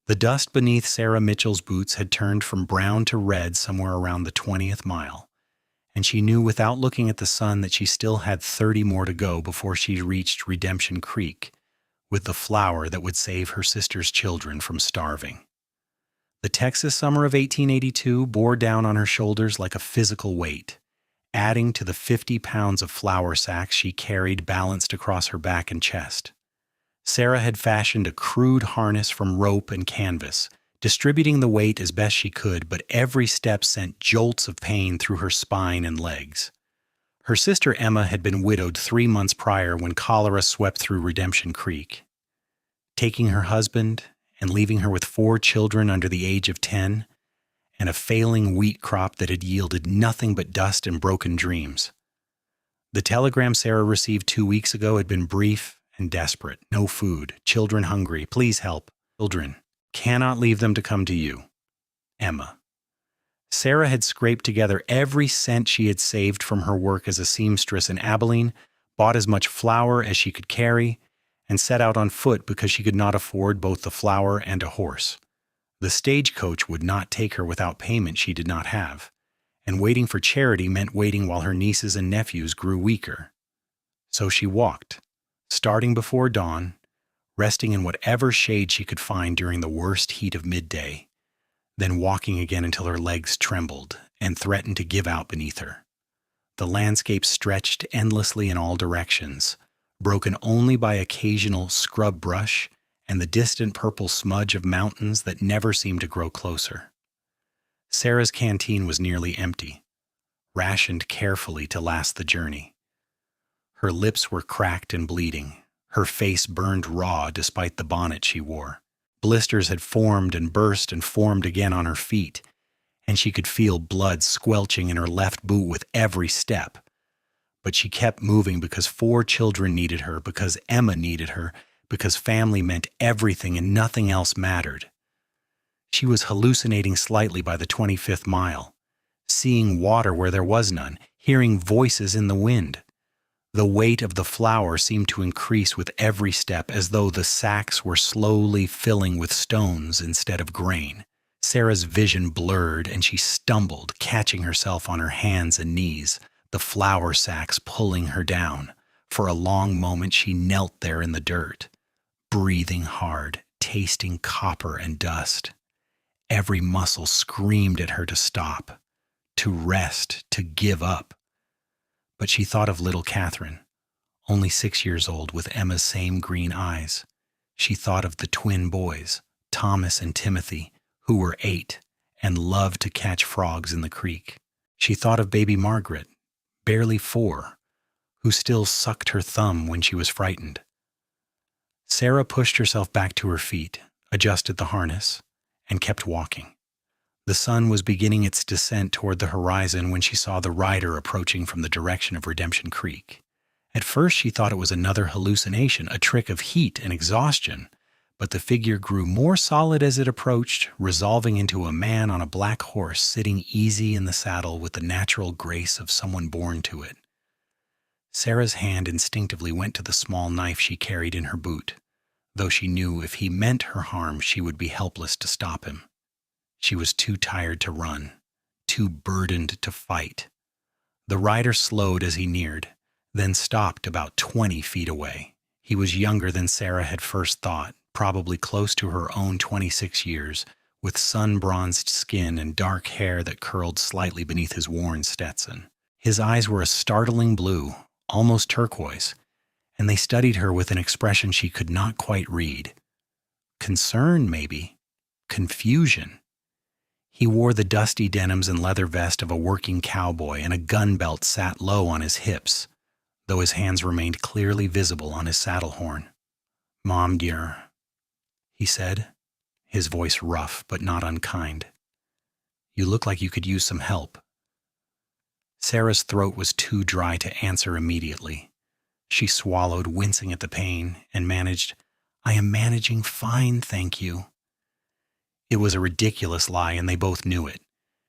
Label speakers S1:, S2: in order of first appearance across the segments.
S1: The dust beneath Sarah Mitchell's boots had turned from brown to red somewhere around the 20th mile, and she knew without looking at the sun that she still had 30 more to go before she reached Redemption Creek, with the flour that would save her sister's children from starving. The Texas summer of 1882 bore down on her shoulders like a physical weight, adding to the 50 pounds of flour sacks she carried balanced across her back and chest. Sarah had fashioned a crude harness from rope and canvas, distributing the weight as best she could, but every step sent jolts of pain through her spine and legs. Her sister Emma had been widowed 3 months prior when cholera swept through Redemption Creek. Taking her husband and leaving her with 4 children under the age of 10, and a failing wheat crop that had yielded nothing but dust and broken dreams. The telegram Sarah received 2 weeks ago had been brief and desperate. No food, children hungry, please help. Children, cannot leave them to come to you. Emma. Sarah had scraped together every cent she had saved from her work as a seamstress in Abilene, bought as much flour as she could carry, and set out on foot because she could not afford both the flour and a horse. The stagecoach would not take her without payment she did not have, and waiting for charity meant waiting while her nieces and nephews grew weaker. So she walked, starting before dawn, resting in whatever shade she could find during the worst heat of midday, then walking again until her legs trembled and threatened to give out beneath her. The landscape stretched endlessly in all directions, broken only by occasional scrub brush and the distant purple smudge of mountains that never seemed to grow closer. Sarah's canteen was nearly empty, rationed carefully to last the journey. Her lips were cracked and bleeding, her face burned raw despite the bonnet she wore. Blisters had formed and burst and formed again on her feet, and she could feel blood squelching in her left boot with every step. But she kept moving because 4 children needed her, because Emma needed her, because family meant everything and nothing else mattered. She was hallucinating slightly by the 25th mile, seeing water where there was none, hearing voices in the wind. The weight of the flour seemed to increase with every step, as though the sacks were slowly filling with stones instead of grain. Sarah's vision blurred, and she stumbled, catching herself on her hands and knees, the flour sacks pulling her down. For a long moment she knelt there in the dirt, breathing hard, tasting copper and dust. Every muscle screamed at her to stop, to rest, to give up. But she thought of little Catherine, only 6 years old, with Emma's same green eyes. She thought of the twin boys, Thomas and Timothy, who were 8 and loved to catch frogs in the creek. She thought of baby Margaret, barely 4, who still sucked her thumb when she was frightened. Sarah pushed herself back to her feet, adjusted the harness, and kept walking. The sun was beginning its descent toward the horizon when she saw the rider approaching from the direction of Redemption Creek. At first she thought it was another hallucination, a trick of heat and exhaustion, but the figure grew more solid as it approached, resolving into a man on a black horse sitting easy in the saddle with the natural grace of someone born to it. Sarah's hand instinctively went to the small knife she carried in her boot, though she knew if he meant her harm she would be helpless to stop him. She was too tired to run, too burdened to fight. The rider slowed as he neared, then stopped about 20 feet away. He was younger than Sarah had first thought, probably close to her own 26 years, with sun-bronzed skin and dark hair that curled slightly beneath his worn Stetson. His eyes were a startling blue, almost turquoise, and they studied her with an expression she could not quite read. Concern, maybe. Confusion. He wore the dusty denims and leather vest of a working cowboy, and a gun belt sat low on his hips, though his hands remained clearly visible on his saddle horn. "Mom, dear," he said, his voice rough but not unkind. "You look like you could use some help." Sarah's throat was too dry to answer immediately. She swallowed, wincing at the pain, and managed, "I am managing fine, thank you." It was a ridiculous lie, and they both knew it.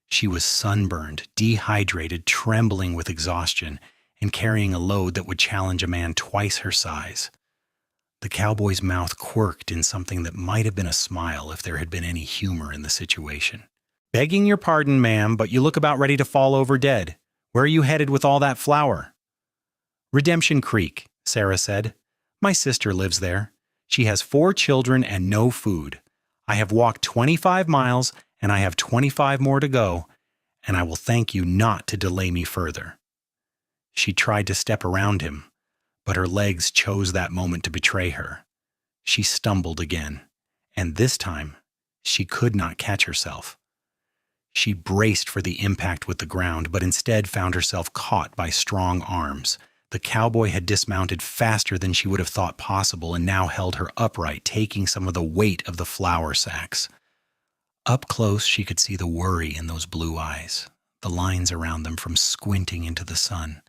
S1: She was sunburned, dehydrated, trembling with exhaustion, and carrying a load that would challenge a man twice her size. The cowboy's mouth quirked in something that might have been a smile if there had been any humor in the situation. "Begging your pardon, ma'am, but you look about ready to fall over dead. Where are you headed with all that flour?" "Redemption Creek," Sarah said. "My sister lives there. She has 4 children and no food. I have walked 25 miles, and I have 25 more to go, and I will thank you not to delay me further." She tried to step around him, but her legs chose that moment to betray her. She stumbled again, and this time she could not catch herself. She braced for the impact with the ground, but instead found herself caught by strong arms. The cowboy had dismounted faster than she would have thought possible and now held her upright, taking some of the weight of the flour sacks. Up close, she could see the worry in those blue eyes, the lines around them from squinting into the sun,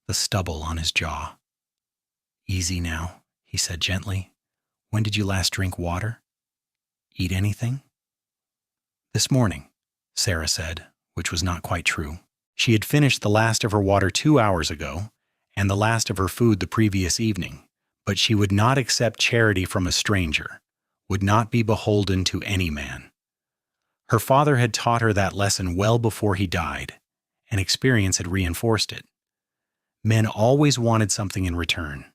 S1: the stubble on his jaw. "Easy now," he said gently. "When did you last drink water? Eat anything?" "This morning," Sarah said, which was not quite true. She had finished the last of her water 2 hours ago, and the last of her food the previous evening, but she would not accept charity from a stranger, would not be beholden to any man. Her father had taught her that lesson well before he died, and experience had reinforced it. Men always wanted something in return.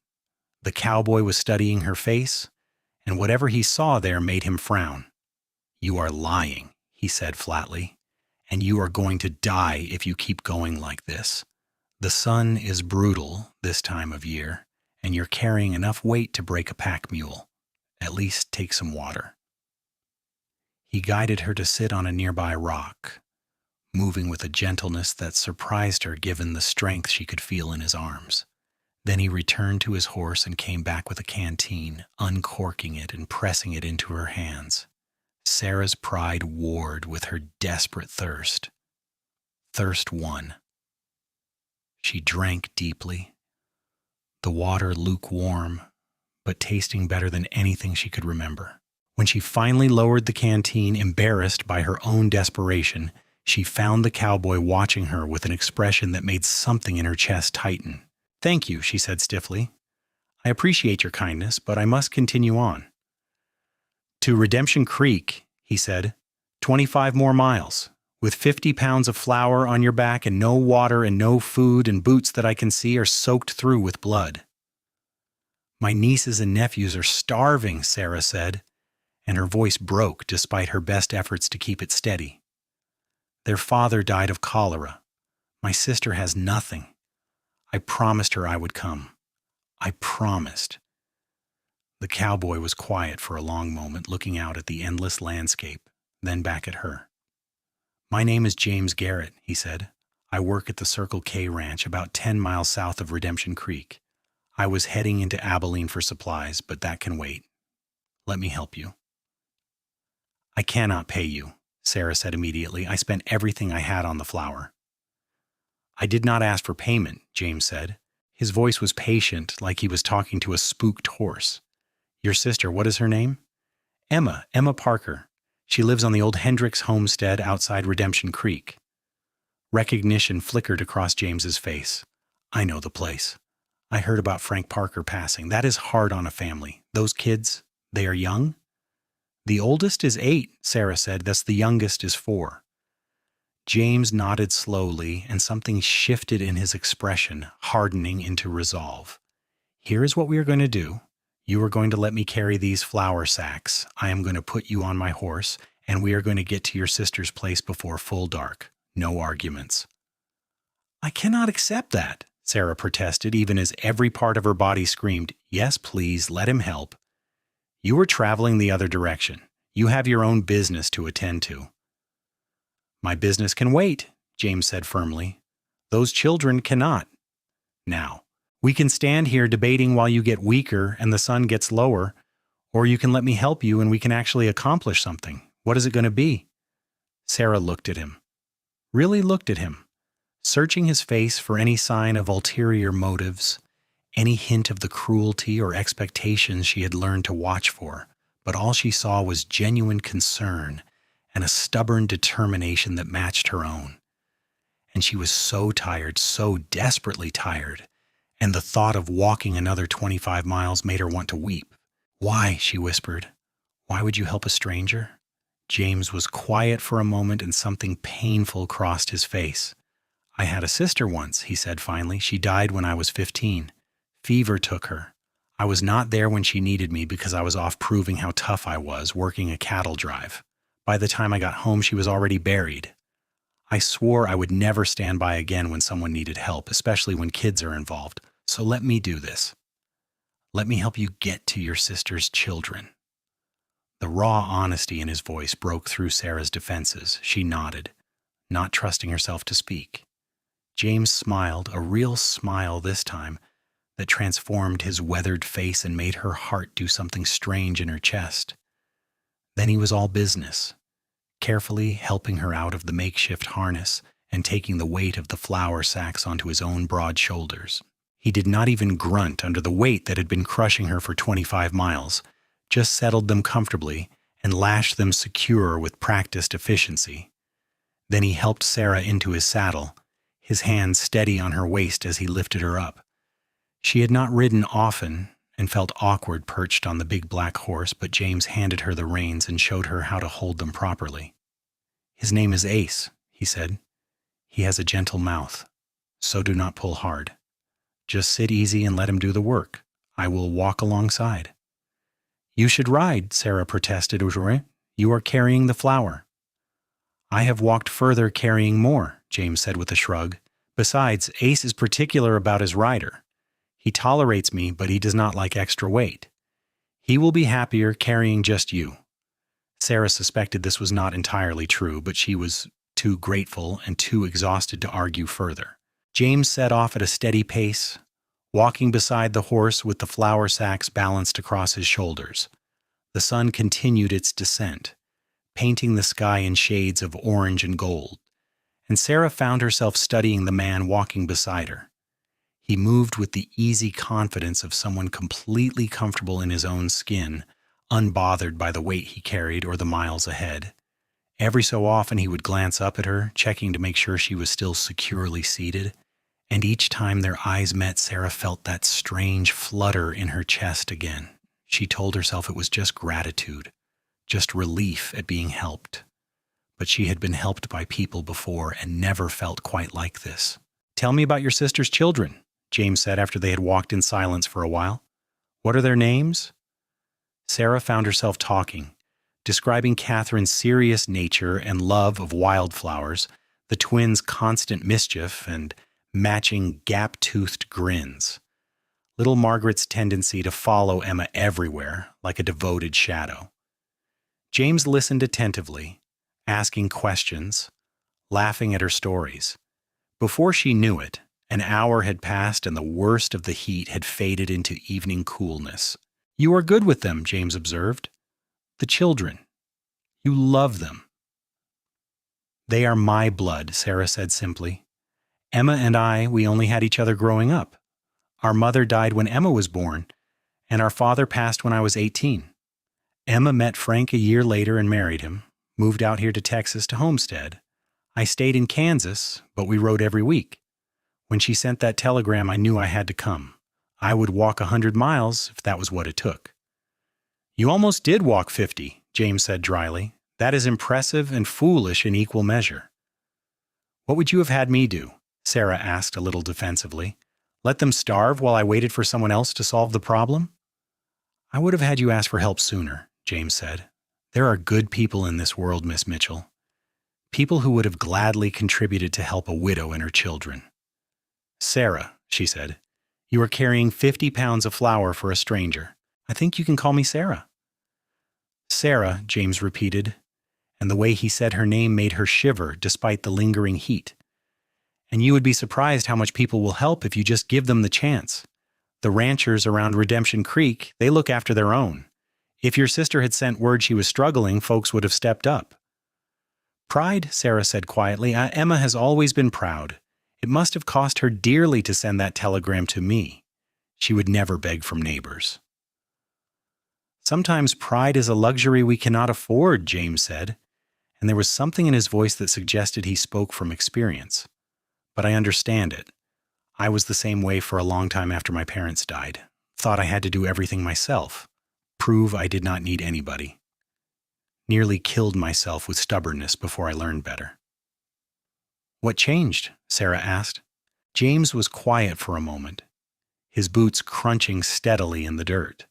S1: The cowboy was studying her face, and whatever he saw there made him frown. "You are lying," he said flatly, "and you are going to die if you keep going like this. The sun is brutal this time of year, and you're carrying enough weight to break a pack mule. At least take some water." He guided her to sit on a nearby rock, moving with a gentleness that surprised her given the strength she could feel in his arms. Then he returned to his horse and came back with a canteen, uncorking it and pressing it into her hands. Sarah's pride warred with her desperate thirst. Thirst won. She drank deeply, the water lukewarm, but tasting better than anything she could remember. When she finally lowered the canteen, embarrassed by her own desperation, she found the cowboy watching her with an expression that made something in her chest tighten. "Thank you," she said stiffly. "I appreciate your kindness, but I must continue on." "To Redemption Creek," he said. 25 more miles, with 50 pounds of flour on your back and no water and no food, and boots that I can see are soaked through with blood." "My nieces and nephews are starving," Sarah said, and her voice broke despite her best efforts to keep it steady. "Their father died of cholera. My sister has nothing. I promised her I would come. I promised." The cowboy was quiet for a long moment, looking out at the endless landscape, then back at her. "My name is James Garrett," he said. "I work at the Circle K Ranch about 10 miles south of Redemption Creek. I was heading into Abilene for supplies, but that can wait. Let me help you." "I cannot pay you," Sarah said immediately. "I spent everything I had on the flour." "I did not ask for payment," James said. His voice was patient, like he was talking to a spooked horse. "Your sister, what is her name?" Emma Parker. She lives on the old Hendricks homestead outside Redemption Creek." Recognition flickered across James's face. "I know the place. I heard about Frank Parker passing. That is hard on a family. Those kids, they are young?" "The oldest is 8, Sarah said. Thus the youngest is 4. James nodded slowly, and something shifted in his expression, hardening into resolve. "Here is what we are going to do. You are going to let me carry these flour sacks. I am going to put you on my horse, and we are going to get to your sister's place before full dark. No arguments." "I cannot accept that," Sarah protested, even as every part of her body screamed, "Yes, please, let him help." "You are traveling the other direction. You have your own business to attend to." "My business can wait," James said firmly. "Those children cannot. Now, we can stand here debating while you get weaker and the sun gets lower, or you can let me help you and we can actually accomplish something. What is it going to be?" Sarah looked at him. Really looked at him, searching his face for any sign of ulterior motives, any hint of the cruelty or expectations she had learned to watch for, but all she saw was genuine concern and a stubborn determination that matched her own. And she was so tired, so desperately tired, and the thought of walking another 25 miles made her want to weep. Why? She whispered. Why would you help a stranger? James was quiet for a moment and something painful crossed his face. I had a sister once, he said finally. She died when I was 15. Fever took her. I was not there when she needed me because I was off proving how tough I was, working a cattle drive. By the time I got home, she was already buried. I swore I would never stand by again when someone needed help, especially when kids are involved. So let me do this. Let me help you get to your sister's children. The raw honesty in his voice broke through Sarah's defenses. She nodded, not trusting herself to speak. James smiled, a real smile this time, that transformed his weathered face and made her heart do something strange in her chest. Then he was all business, carefully helping her out of the makeshift harness and taking the weight of the flour sacks onto his own broad shoulders. He did not even grunt under the weight that had been crushing her for 25 miles, just settled them comfortably and lashed them secure with practiced efficiency. Then he helped Sarah into his saddle, his hand steady on her waist as he lifted her up. She had not ridden often and felt awkward perched on the big black horse, but James handed her the reins and showed her how to hold them properly. His name is Ace, he said. He has a gentle mouth, so do not pull hard. Just sit easy and let him do the work. I will walk alongside. You should ride, Sarah protested. You are carrying the flour. I have walked further carrying more, James said with a shrug. Besides, Ace is particular about his rider. He tolerates me, but he does not like extra weight. He will be happier carrying just you. Sarah suspected this was not entirely true, but she was too grateful and too exhausted to argue further. James set off at a steady pace, walking beside the horse with the flour sacks balanced across his shoulders. The sun continued its descent, painting the sky in shades of orange and gold, and Sarah found herself studying the man walking beside her. He moved with the easy confidence of someone completely comfortable in his own skin, unbothered by the weight he carried or the miles ahead. Every so often he would glance up at her, checking to make sure she was still securely seated, and each time their eyes met, Sarah felt that strange flutter in her chest again. She told herself it was just gratitude, just relief at being helped. But she had been helped by people before and never felt quite like this. Tell me about your sister's children, James said after they had walked in silence for a while. What are their names? Sarah found herself talking, describing Catherine's serious nature and love of wildflowers, the twins' constant mischief and matching gap-toothed grins, little Margaret's tendency to follow Emma everywhere like a devoted shadow. James listened attentively, asking questions, laughing at her stories. Before she knew it, an hour had passed and the worst of the heat had faded into evening coolness. You are good with them, James observed. The children. You love them. They are my blood, Sarah said simply. Emma and I, we only had each other growing up. Our mother died when Emma was born, and our father passed when I was 18. Emma met Frank a year later and married him, moved out here to Texas to homestead. I stayed in Kansas, but we rode every week. When she sent that telegram, I knew I had to come. I would walk 100 miles if that was what it took. You almost did walk 50, James said dryly. That is impressive and foolish in equal measure. What would you have had me do? Sarah asked a little defensively. Let them starve while I waited for someone else to solve the problem? I would have had you ask for help sooner, James said. There are good people in this world, Miss Mitchell. People who would have gladly contributed to help a widow and her children. Sarah, she said, you are carrying 50 pounds of flour for a stranger. I think you can call me Sarah. Sarah, James repeated, and the way he said her name made her shiver despite the lingering heat. And you would be surprised how much people will help if you just give them the chance. The ranchers around Redemption Creek, they look after their own. If your sister had sent word she was struggling, folks would have stepped up. Pride, Sarah said quietly. Emma has always been proud. It must have cost her dearly to send that telegram to me. She would never beg from neighbors. Sometimes pride is a luxury we cannot afford, James said, and there was something in his voice that suggested he spoke from experience. But I understand it. I was the same way for a long time after my parents died. Thought I had to do everything myself. prove I did not need anybody. Nearly killed myself with stubbornness before I learned better. What changed? Sarah asked. James was quiet for a moment, his boots crunching steadily in the dirt.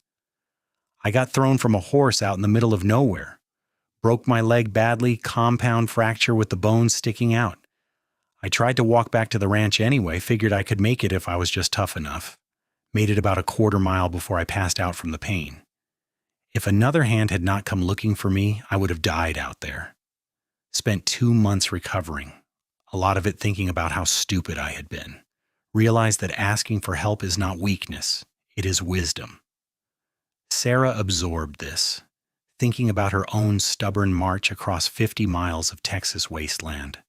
S1: I got thrown from a horse out in the middle of nowhere. Broke my leg badly, compound fracture with the bones sticking out. I tried to walk back to the ranch anyway, figured I could make it if I was just tough enough. Made it about a quarter mile before I passed out from the pain. If another hand had not come looking for me, I would have died out there. Spent 2 months recovering, a lot of it thinking about how stupid I had been. Realized that asking for help is not weakness, it is wisdom. Sarah absorbed this, thinking about her own stubborn march across 50 miles of Texas wasteland.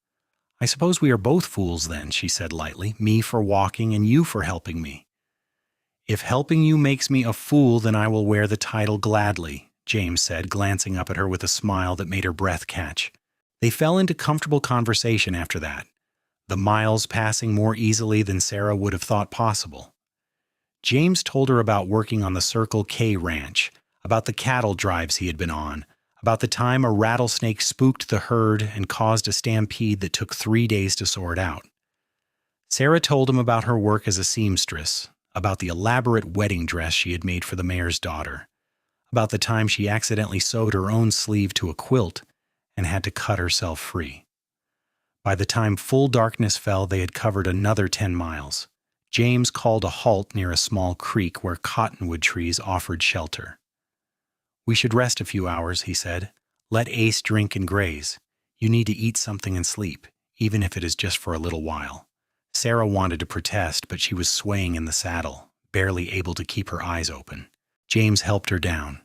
S1: I suppose we are both fools then, she said lightly, me for walking and you for helping me. If helping you makes me a fool, then I will wear the title gladly, James said, glancing up at her with a smile that made her breath catch. They fell into comfortable conversation after that, the miles passing more easily than Sarah would have thought possible. James told her about working on the Circle K ranch, about the cattle drives he had been on, about the time a rattlesnake spooked the herd and caused a stampede that took 3 days to sort out. Sarah told him about her work as a seamstress, about the elaborate wedding dress she had made for the mayor's daughter, about the time she accidentally sewed her own sleeve to a quilt and had to cut herself free. By the time full darkness fell, they had covered another 10 miles. James called a halt near a small creek where cottonwood trees offered shelter. We should rest a few hours, he said. Let Ace drink and graze. You need to eat something and sleep, even if it is just for a little while. Sarah wanted to protest, but she was swaying in the saddle, barely able to keep her eyes open. James helped her down,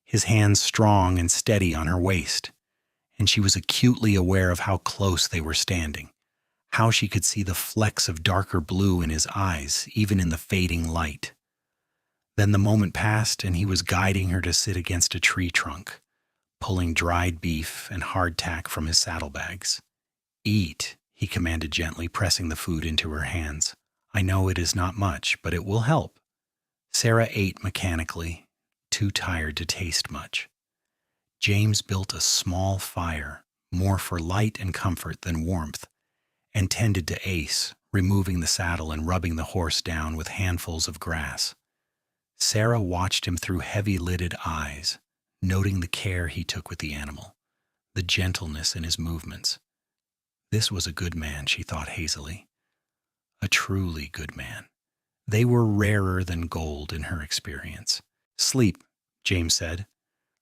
S1: his hands strong and steady on her waist, and she was acutely aware of how close they were standing, how she could see the flecks of darker blue in his eyes, even in the fading light. Then the moment passed, and he was guiding her to sit against a tree trunk, pulling dried beef and hardtack from his saddlebags. Eat, he commanded gently, pressing the food into her hands. I know it is not much, but it will help. Sarah ate mechanically, too tired to taste much. James built a small fire, more for light and comfort than warmth, and tended to Ace, removing the saddle and rubbing the horse down with handfuls of grass. Sarah watched him through heavy-lidded eyes, noting the care he took with the animal, the gentleness in his movements. This was a good man, she thought hazily. A truly good man. They were rarer than gold in her experience. Sleep, James said,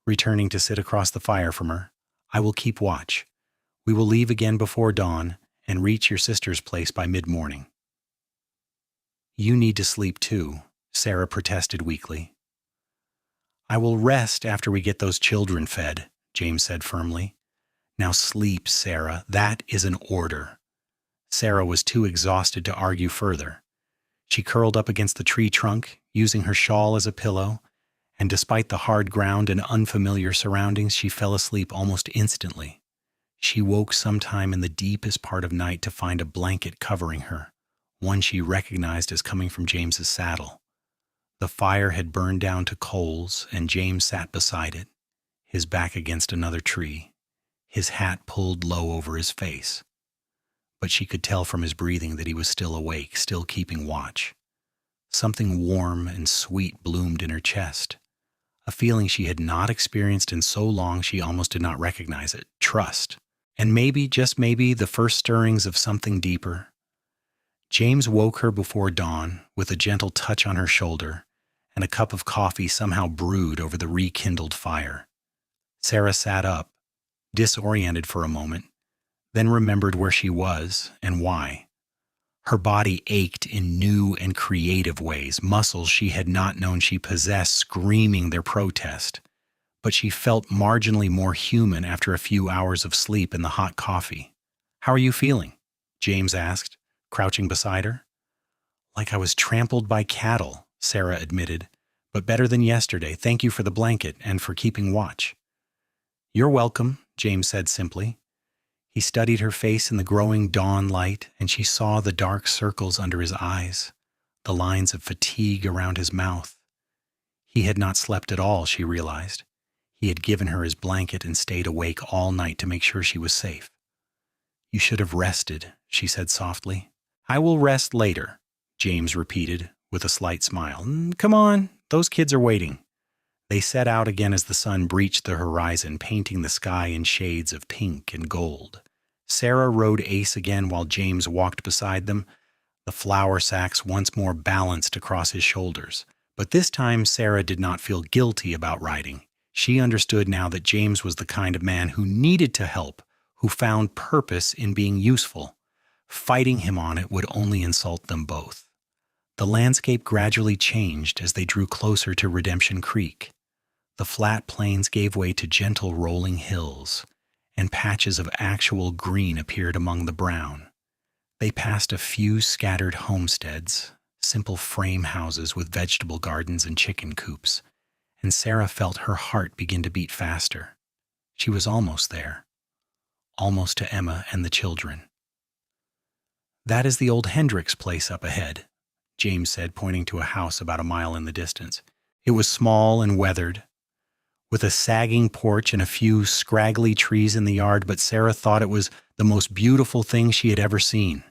S1: returning to sit across the fire from her. I will keep watch. We will leave again before dawn and reach your sister's place by mid-morning. You need to sleep too, Sarah protested weakly. I will rest after we get those children fed, James said firmly. Now sleep, Sarah. That is an order. Sarah was too exhausted to argue further. She curled up against the tree trunk, using her shawl as a pillow, and despite the hard ground and unfamiliar surroundings, she fell asleep almost instantly. She woke sometime in the deepest part of night to find a blanket covering her, one she recognized as coming from James's saddle. The fire had burned down to coals, and James sat beside it, his back against another tree, his hat pulled low over his face. But she could tell from his breathing that he was still awake, still keeping watch. Something warm and sweet bloomed in her chest, a feeling she had not experienced in so long she almost did not recognize it. Trust. And maybe, just maybe, the first stirrings of something deeper. James woke her before dawn with a gentle touch on her shoulder and a cup of coffee somehow brewed over the rekindled fire. Sarah sat up, disoriented for a moment, then remembered where she was and why. Her body ached in new and creative ways, muscles she had not known she possessed screaming their protest. But she felt marginally more human after a few hours of sleep and the hot coffee. How are you feeling? James asked, crouching beside her. Like I was trampled by cattle, Sarah admitted, but better than yesterday. Thank you for the blanket and for keeping watch. You're welcome, James said simply. He studied her face in the growing dawn light, and she saw the dark circles under his eyes, the lines of fatigue around his mouth. He had not slept at all, she realized. He had given her his blanket and stayed awake all night to make sure she was safe. You should have rested, she said softly. I will rest later, James repeated with a slight smile. Come on, those kids are waiting. They set out again as the sun breached the horizon, painting the sky in shades of pink and gold. Sarah rode Ace again while James walked beside them, the flour sacks once more balanced across his shoulders. But this time Sarah did not feel guilty about riding. She understood now that James was the kind of man who needed to help, who found purpose in being useful. Fighting him on it would only insult them both. The landscape gradually changed as they drew closer to Redemption Creek. The flat plains gave way to gentle rolling hills, and patches of actual green appeared among the brown. They passed a few scattered homesteads, simple frame houses with vegetable gardens and chicken coops, and Sarah felt her heart begin to beat faster. She was almost there, almost to Emma and the children. That is the old Hendricks place up ahead, James said, pointing to a house about a mile in the distance. It was small and weathered, with a sagging porch and a few scraggly trees in the yard, but Sarah thought it was the most beautiful thing she had ever seen.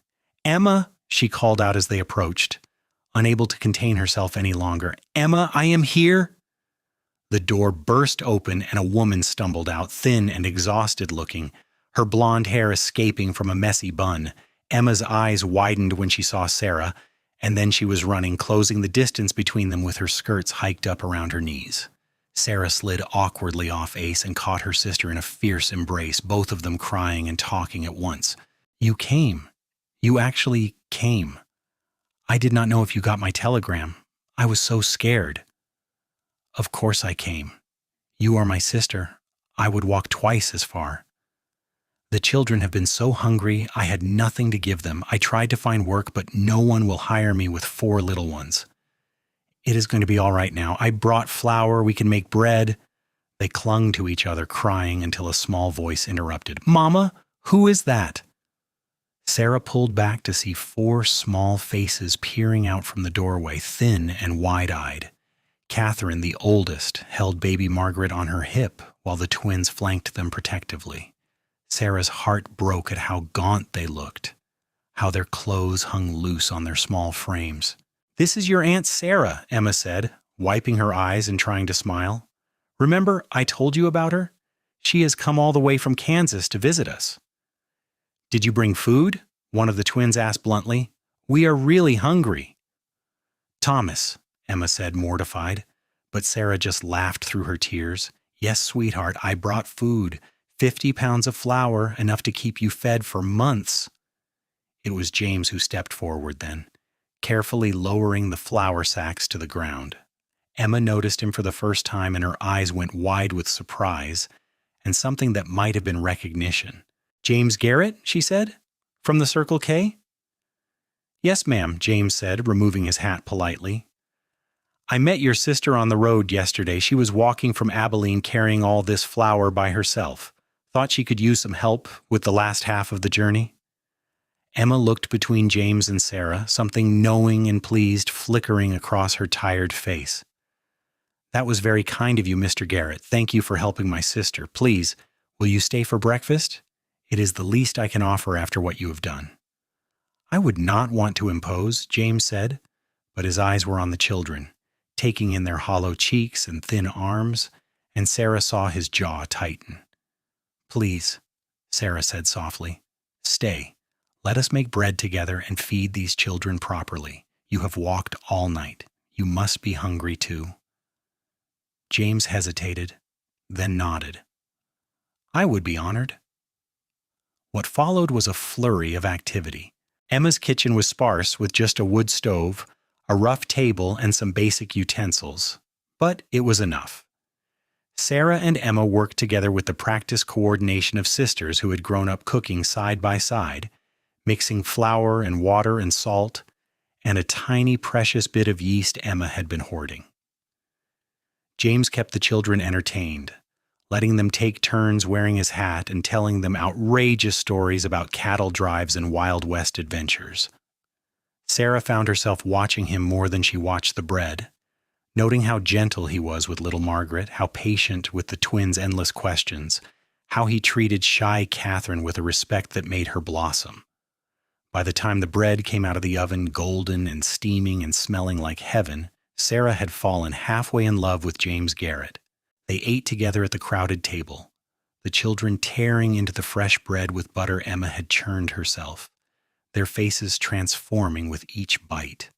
S1: Emma, she called out as they approached, unable to contain herself any longer. Emma, I am here. The door burst open and a woman stumbled out, thin and exhausted looking, her blonde hair escaping from a messy bun. Emma's eyes widened when she saw Sarah, and then she was running, closing the distance between them with her skirts hiked up around her knees. Sarah slid awkwardly off Ace and caught her sister in a fierce embrace, both of them crying and talking at once. You came. You actually came. I did not know if you got my telegram. I was so scared. Of course I came. You are my sister. I would walk twice as far. The children have been so hungry, I had nothing to give them. I tried to find work, but no one will hire me with 4 little ones. It is going to be all right now. I brought flour. We can make bread. They clung to each other, crying until a small voice interrupted. Mama, who is that? Sarah pulled back to see 4 small faces peering out from the doorway, thin and wide-eyed. Catherine, the oldest, held baby Margaret on her hip while the twins flanked them protectively. Sarah's heart broke at how gaunt they looked, how their clothes hung loose on their small frames. This is your Aunt Sarah, Emma said, wiping her eyes and trying to smile. Remember, I told you about her? She has come all the way from Kansas to visit us. Did you bring food? One of the twins asked bluntly. We are really hungry. Thomas, Emma said, mortified, but Sarah just laughed through her tears. Yes, sweetheart, I brought food. 50 pounds of flour, enough to keep you fed for months. It was James who stepped forward then, carefully lowering the flour sacks to the ground. Emma noticed him for the first time, and her eyes went wide with surprise and something that might have been recognition. James Garrett, she said, from the Circle K? Yes, ma'am, James said, removing his hat politely. I met your sister on the road yesterday. She was walking from Abilene carrying all this flour by herself. Thought she could use some help with the last half of the journey. Emma looked between James and Sarah, something knowing and pleased flickering across her tired face. That was very kind of you, Mr. Garrett. Thank you for helping my sister. Please, will you stay for breakfast? It is the least I can offer after what you have done. I would not want to impose, James said, but his eyes were on the children, taking in their hollow cheeks and thin arms, and Sarah saw his jaw tighten. Please, Sarah said softly, stay. Let us make bread together and feed these children properly. You have walked all night. You must be hungry too. James hesitated, then nodded. I would be honored. What followed was a flurry of activity. Emma's kitchen was sparse with just a wood stove, a rough table, and some basic utensils, but it was enough. Sarah and Emma worked together with the practiced coordination of sisters who had grown up cooking side by side, mixing flour and water and salt, and a tiny precious bit of yeast Emma had been hoarding. James kept the children entertained, letting them take turns wearing his hat and telling them outrageous stories about cattle drives and Wild West adventures. Sarah found herself watching him more than she watched the bread. Noting how gentle he was with little Margaret, how patient with the twins' endless questions, how he treated shy Catherine with a respect that made her blossom. By the time the bread came out of the oven, golden and steaming and smelling like heaven, Sarah had fallen halfway in love with James Garrett. They ate together at the crowded table, the children tearing into the fresh bread with butter Emma had churned herself, their faces transforming with each bite.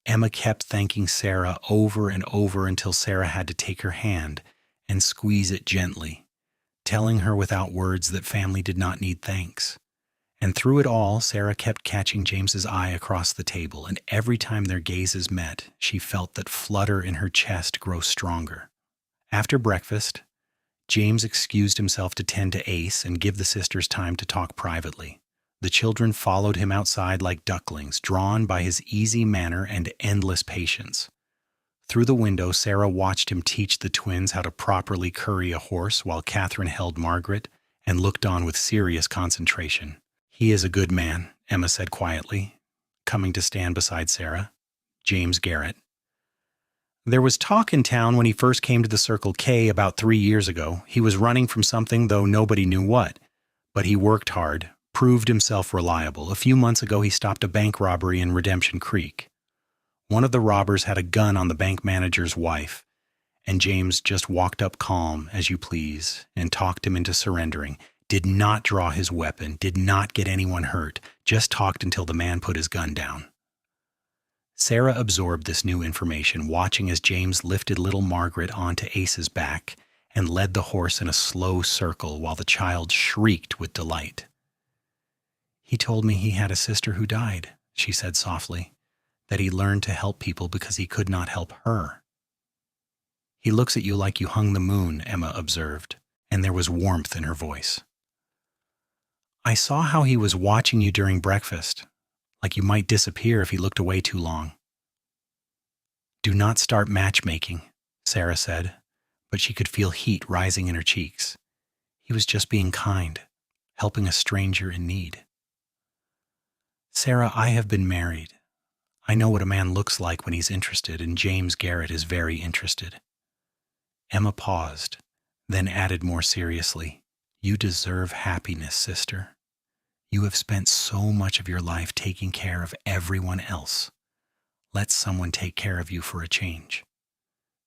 S1: Emma kept thanking Sarah over and over until Sarah had to take her hand and squeeze it gently, telling her without words that family did not need thanks. And through it all, Sarah kept catching James's eye across the table, and every time their gazes met, she felt that flutter in her chest grow stronger. After breakfast, James excused himself to tend to Ace and give the sisters time to talk privately. The children followed him outside like ducklings, drawn by his easy manner and endless patience. Through the window, Sarah watched him teach the twins how to properly curry a horse while Catherine held Margaret and looked on with serious concentration. "He is a good man," Emma said quietly, coming to stand beside Sarah. "James Garrett. There was talk in town when he first came to the Circle K about 3 years ago. He was running from something, though nobody knew what. But he worked hard, proved himself reliable. A few months ago, he stopped a bank robbery in Redemption Creek. One of the robbers had a gun on the bank manager's wife, and James just walked up calm, as you please, and talked him into surrendering. Did not draw his weapon, did not get anyone hurt, just talked until the man put his gun down." Sarah absorbed this new information, watching as James lifted little Margaret onto Ace's back and led the horse in a slow circle while the child shrieked with delight. "He told me he had a sister who died," she said softly, "that he learned to help people because he could not help her." "He looks at you like you hung the moon," Emma observed, and there was warmth in her voice. "I saw how he was watching you during breakfast, like you might disappear if he looked away too long." "Do not start matchmaking," Sarah said, but she could feel heat rising in her cheeks. "He was just being kind, helping a stranger in need." "Sarah, I have been married. I know what a man looks like when he's interested, and James Garrett is very interested." Emma paused, then added more seriously, "You deserve happiness, sister. You have spent so much of your life taking care of everyone else. Let someone take care of you for a change."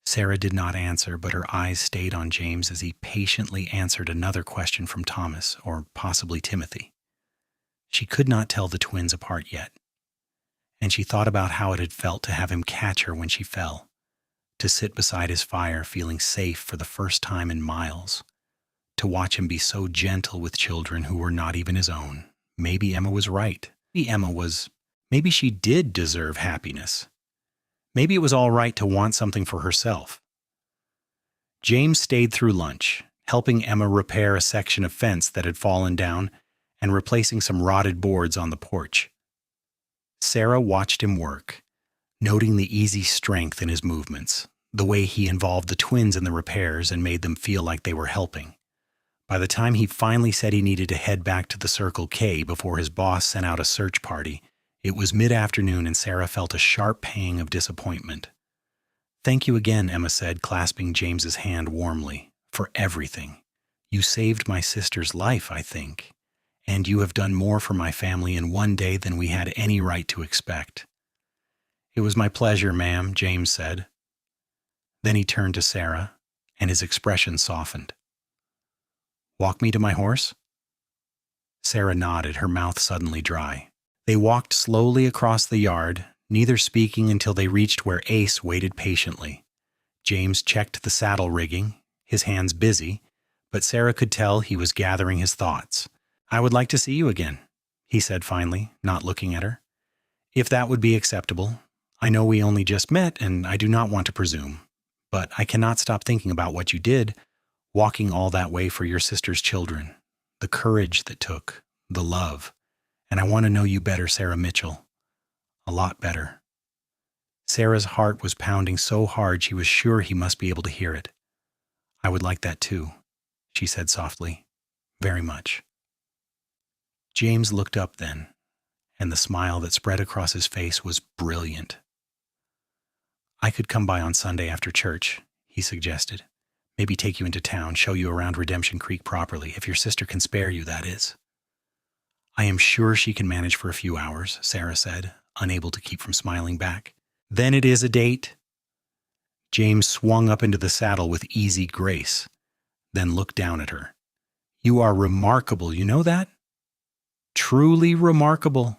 S1: Sarah did not answer, but her eyes stayed on James as he patiently answered another question from Thomas, or possibly Timothy. She could not tell the twins apart yet, and she thought about how it had felt to have him catch her when she fell, to sit beside his fire feeling safe for the first time in miles, to watch him be so gentle with children who were not even his own. Maybe Emma was right. Maybe she did deserve happiness. Maybe it was all right to want something for herself. James stayed through lunch, helping Emma repair a section of fence that had fallen down and replacing some rotted boards on the porch. Sarah watched him work, noting the easy strength in his movements, the way he involved the twins in the repairs and made them feel like they were helping. By the time he finally said he needed to head back to the Circle K before his boss sent out a search party, it was mid-afternoon and Sarah felt a sharp pang of disappointment. "Thank you again," Emma said, clasping James's hand warmly, "for everything. You saved my sister's life, I think, and you have done more for my family in one day than we had any right to expect." "It was my pleasure, ma'am," James said. Then he turned to Sarah, and his expression softened. "Walk me to my horse?" Sarah nodded, her mouth suddenly dry. They walked slowly across the yard, neither speaking until they reached where Ace waited patiently. James checked the saddle rigging, his hands busy, but Sarah could tell he was gathering his thoughts. "I would like to see you again," he said finally, not looking at her. "If that would be acceptable. I know we only just met, and I do not want to presume, but I cannot stop thinking about what you did, walking all that way for your sister's children, the courage that took, the love, and I want to know you better, Sarah Mitchell. A lot better." Sarah's heart was pounding so hard she was sure he must be able to hear it. "I would like that too," she said softly. "Very much." James looked up then, and the smile that spread across his face was brilliant. I could come by on Sunday after church, he suggested. Maybe take you into town, show you around Redemption Creek properly, if your sister can spare you, that is. I am sure she can manage for a few hours, Sarah said, unable to keep from smiling back. Then it is a date. James swung up into the saddle with easy grace, then looked down at her. You are remarkable, you know that? Truly remarkable.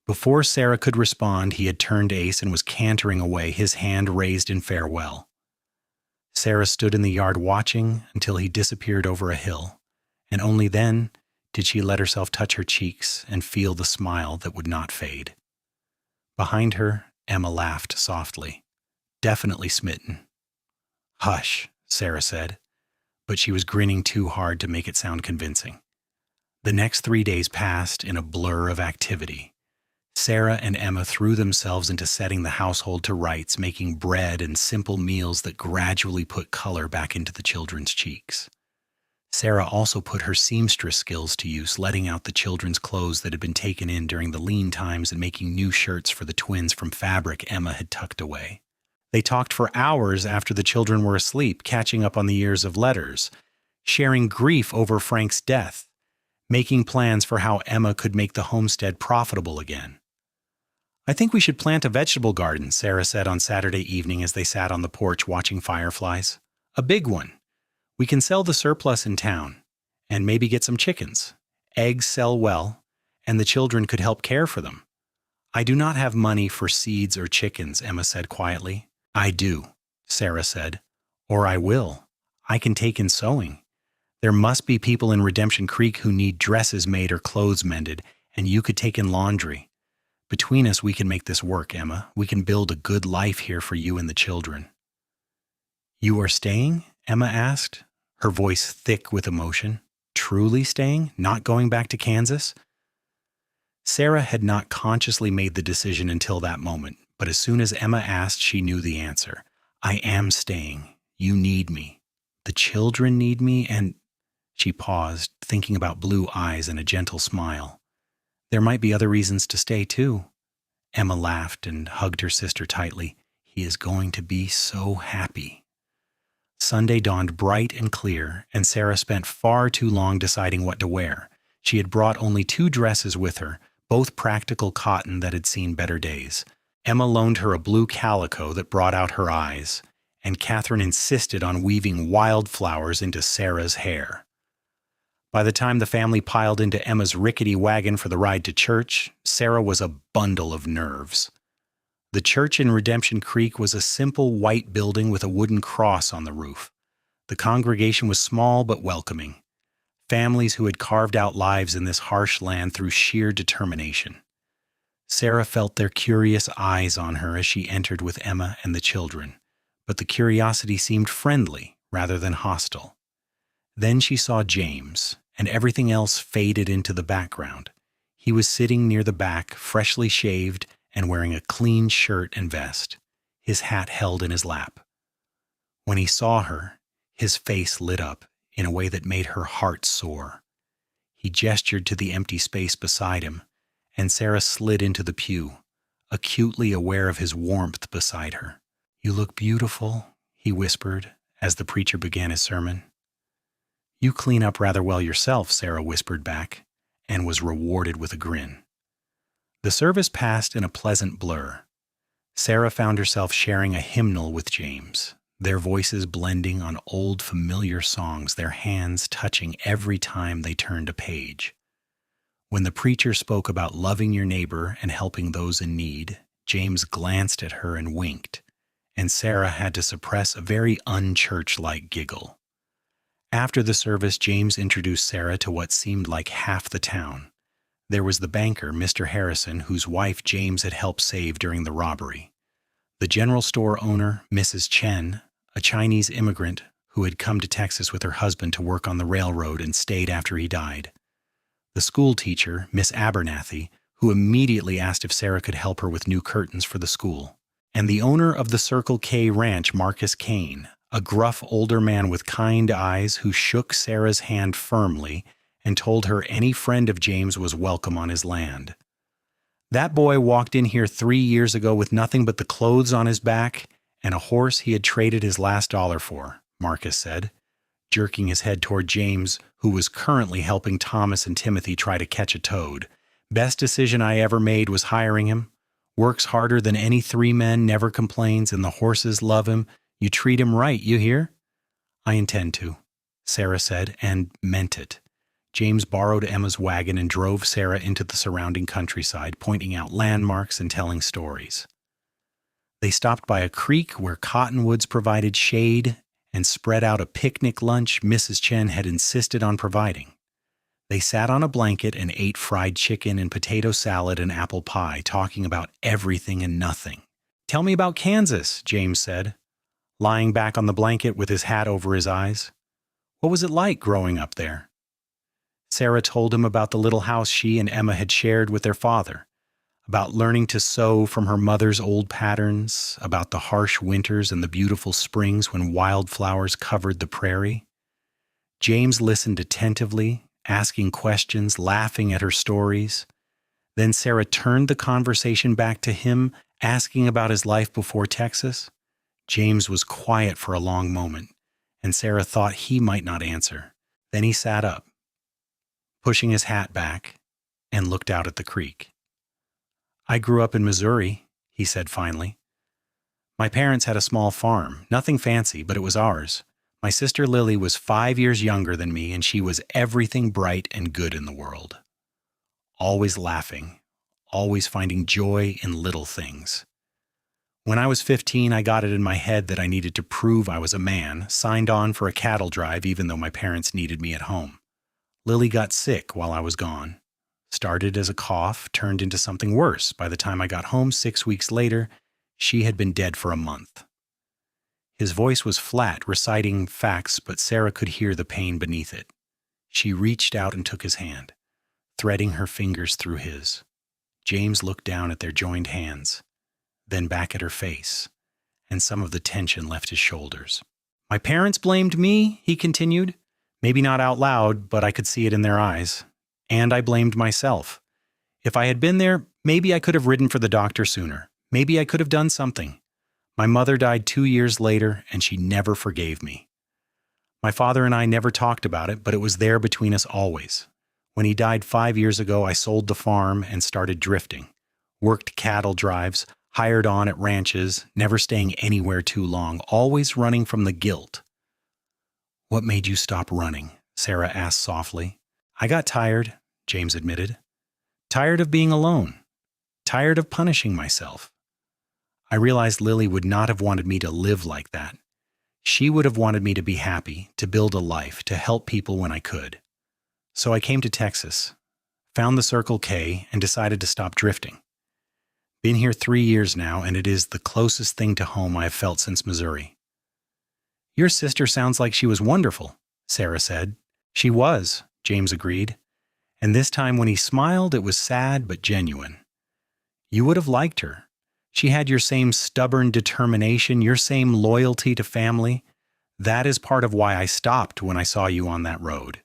S1: Before Sarah could respond, he had turned Ace and was cantering away, his hand raised in farewell. Sarah stood in the yard watching until he disappeared over a hill, and only then did she let herself touch her cheeks and feel the smile that would not fade. Behind her, Emma laughed softly, definitely smitten. Hush, Sarah said, but she was grinning too hard to make it sound convincing. The next 3 days passed in a blur of activity. Sarah and Emma threw themselves into setting the household to rights, making bread and simple meals that gradually put color back into the children's cheeks. Sarah also put her seamstress skills to use, letting out the children's clothes that had been taken in during the lean times and making new shirts for the twins from fabric Emma had tucked away. They talked for hours after the children were asleep, catching up on the years of letters, sharing grief over Frank's death, making plans for how Emma could make the homestead profitable again. I think we should plant a vegetable garden, Sarah said on Saturday evening as they sat on the porch watching fireflies. A big one. We can sell the surplus in town, and maybe get some chickens. Eggs sell well, and the children could help care for them. I do not have money for seeds or chickens, Emma said quietly. I do, Sarah said. Or I will. I can take in sewing. There must be people in Redemption Creek who need dresses made or clothes mended, and you could take in laundry. Between us, we can make this work, Emma. We can build a good life here for you and the children. You are staying? Emma asked, her voice thick with emotion. Truly staying? Not going back to Kansas? Sarah had not consciously made the decision until that moment, but as soon as Emma asked, she knew the answer. I am staying. You need me. The children need me, and... She paused, thinking about blue eyes and a gentle smile. There might be other reasons to stay, too. Emma laughed and hugged her sister tightly. He is going to be so happy. Sunday dawned bright and clear, and Sarah spent far too long deciding what to wear. She had brought only 2 dresses with her, both practical cotton that had seen better days. Emma loaned her a blue calico that brought out her eyes, and Catherine insisted on weaving wildflowers into Sarah's hair. By the time the family piled into Emma's rickety wagon for the ride to church, Sarah was a bundle of nerves. The church in Redemption Creek was a simple white building with a wooden cross on the roof. The congregation was small but welcoming. Families who had carved out lives in this harsh land through sheer determination. Sarah felt their curious eyes on her as she entered with Emma and the children, but the curiosity seemed friendly rather than hostile. Then she saw James, and everything else faded into the background. He was sitting near the back, freshly shaved and wearing a clean shirt and vest, his hat held in his lap. When he saw her, his face lit up in a way that made her heart soar. He gestured to the empty space beside him, and Sarah slid into the pew, acutely aware of his warmth beside her. You look beautiful, he whispered as the preacher began his sermon. You clean up rather well yourself, Sarah whispered back, and was rewarded with a grin. The service passed in a pleasant blur. Sarah found herself sharing a hymnal with James, their voices blending on old familiar songs, their hands touching every time they turned a page. When the preacher spoke about loving your neighbor and helping those in need, James glanced at her and winked, and Sarah had to suppress a very unchurch-like giggle. After the service, James introduced Sarah to what seemed like half the town. There was the banker, Mr. Harrison, whose wife James had helped save during the robbery. The general store owner, Mrs. Chen, a Chinese immigrant who had come to Texas with her husband to work on the railroad and stayed after he died. The school teacher, Miss Abernathy, who immediately asked if Sarah could help her with new curtains for the school. And the owner of the Circle K Ranch, Marcus Kane, a gruff older man with kind eyes who shook Sarah's hand firmly and told her any friend of James was welcome on his land. That boy walked in here 3 years ago with nothing but the clothes on his back and a horse he had traded his last dollar for, Marcus said, jerking his head toward James, who was currently helping Thomas and Timothy try to catch a toad. Best decision I ever made was hiring him. Works harder than any 3 men, never complains, and the horses love him. You treat him right, you hear? I intend to, Sarah said, and meant it. James borrowed Emma's wagon and drove Sarah into the surrounding countryside, pointing out landmarks and telling stories. They stopped by a creek where cottonwoods provided shade and spread out a picnic lunch Mrs. Chen had insisted on providing. They sat on a blanket and ate fried chicken and potato salad and apple pie, talking about everything and nothing. Tell me about Kansas, James said, lying back on the blanket with his hat over his eyes. What was it like growing up there? Sarah told him about the little house she and Emma had shared with their father, about learning to sew from her mother's old patterns, about the harsh winters and the beautiful springs when wildflowers covered the prairie. James listened attentively, asking questions, laughing at her stories. Then Sarah turned the conversation back to him, asking about his life before Texas. James was quiet for a long moment, and Sarah thought he might not answer. Then he sat up, pushing his hat back, and looked out at the creek. I grew up in Missouri, he said finally. My parents had a small farm, nothing fancy, but it was ours. My sister Lily was 5 years younger than me, and she was everything bright and good in the world. Always laughing, always finding joy in little things. When I was 15, I got it in my head that I needed to prove I was a man, signed on for a cattle drive even though my parents needed me at home. Lily got sick while I was gone. Started as a cough, turned into something worse. By the time I got home 6 weeks later, she had been dead for a month. His voice was flat, reciting facts, but Sarah could hear the pain beneath it. She reached out and took his hand, threading her fingers through his. James looked down at their joined hands, then back at her face, and some of the tension left his shoulders. My parents blamed me, he continued. Maybe not out loud, but I could see it in their eyes. And I blamed myself. If I had been there, maybe I could have ridden for the doctor sooner. Maybe I could have done something. My mother died 2 years later, and she never forgave me. My father and I never talked about it, but it was there between us always. When he died 5 years ago, I sold the farm and started drifting. Worked cattle drives, hired on at ranches, never staying anywhere too long, always running from the guilt. What made you stop running? Sarah asked softly. I got tired, James admitted. Tired of being alone. Tired of punishing myself. I realized Lily would not have wanted me to live like that. She would have wanted me to be happy, to build a life, to help people when I could. So I came to Texas, found the Circle K, and decided to stop drifting. Been here 3 years now, and it is the closest thing to home I have felt since Missouri. Your sister sounds like she was wonderful, Sarah said. She was, James agreed. And this time when he smiled, it was sad but genuine. You would have liked her. She had your same stubborn determination, your same loyalty to family. That is part of why I stopped when I saw you on that road.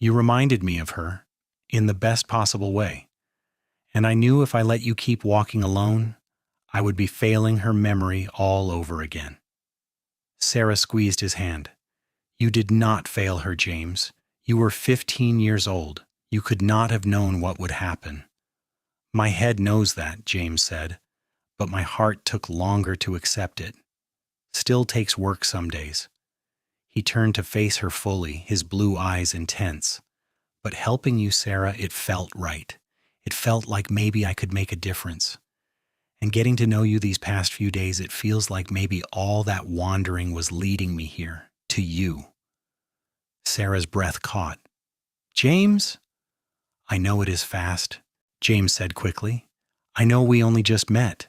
S1: You reminded me of her, in the best possible way. And I knew if I let you keep walking alone, I would be failing her memory all over again. Sarah squeezed his hand. You did not fail her, James. You were 15 years old. You could not have known what would happen. My head knows that, James said, but my heart took longer to accept it. Still takes work some days. He turned to face her fully, his blue eyes intense. But helping you, Sarah, it felt right. It felt like maybe I could make a difference. And getting to know you these past few days, it feels like maybe all that wandering was leading me here, to you. Sarah's breath caught. James? I know it is fast, James said quickly. I know we only just met.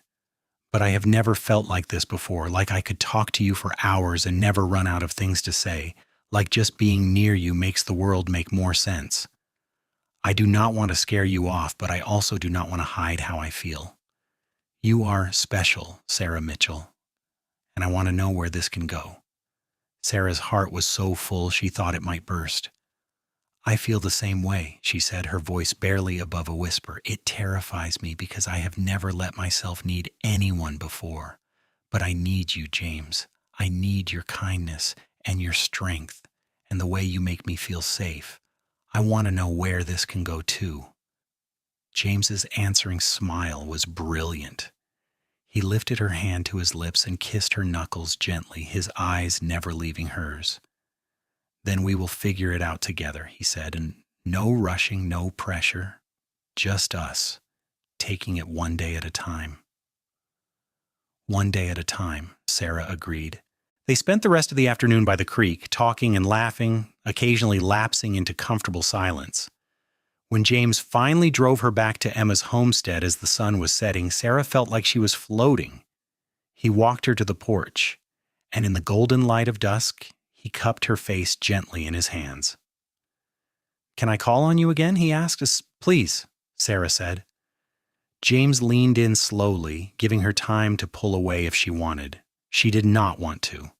S1: But I have never felt like this before, like I could talk to you for hours and never run out of things to say, like just being near you makes the world make more sense. I do not want to scare you off, but I also do not want to hide how I feel. You are special, Sarah Mitchell, and I want to know where this can go. Sarah's heart was so full she thought it might burst. I feel the same way, she said, her voice barely above a whisper. It terrifies me because I have never let myself need anyone before. But I need you, James. I need your kindness and your strength and the way you make me feel safe. I want to know where this can go too. James's answering smile was brilliant. He lifted her hand to his lips and kissed her knuckles gently, his eyes never leaving hers. Then we will figure it out together, he said, and no rushing, no pressure, just us, taking it one day at a time. One day at a time, Sarah agreed. They spent the rest of the afternoon by the creek, talking and laughing, occasionally lapsing into comfortable silence. When James finally drove her back to Emma's homestead as the sun was setting, Sarah felt like she was floating. He walked her to the porch, and in the golden light of dusk, he cupped her face gently in his hands. Can I call on you again? He asked. Please, Sarah said. James leaned in slowly, giving her time to pull away if she wanted. She did not want to.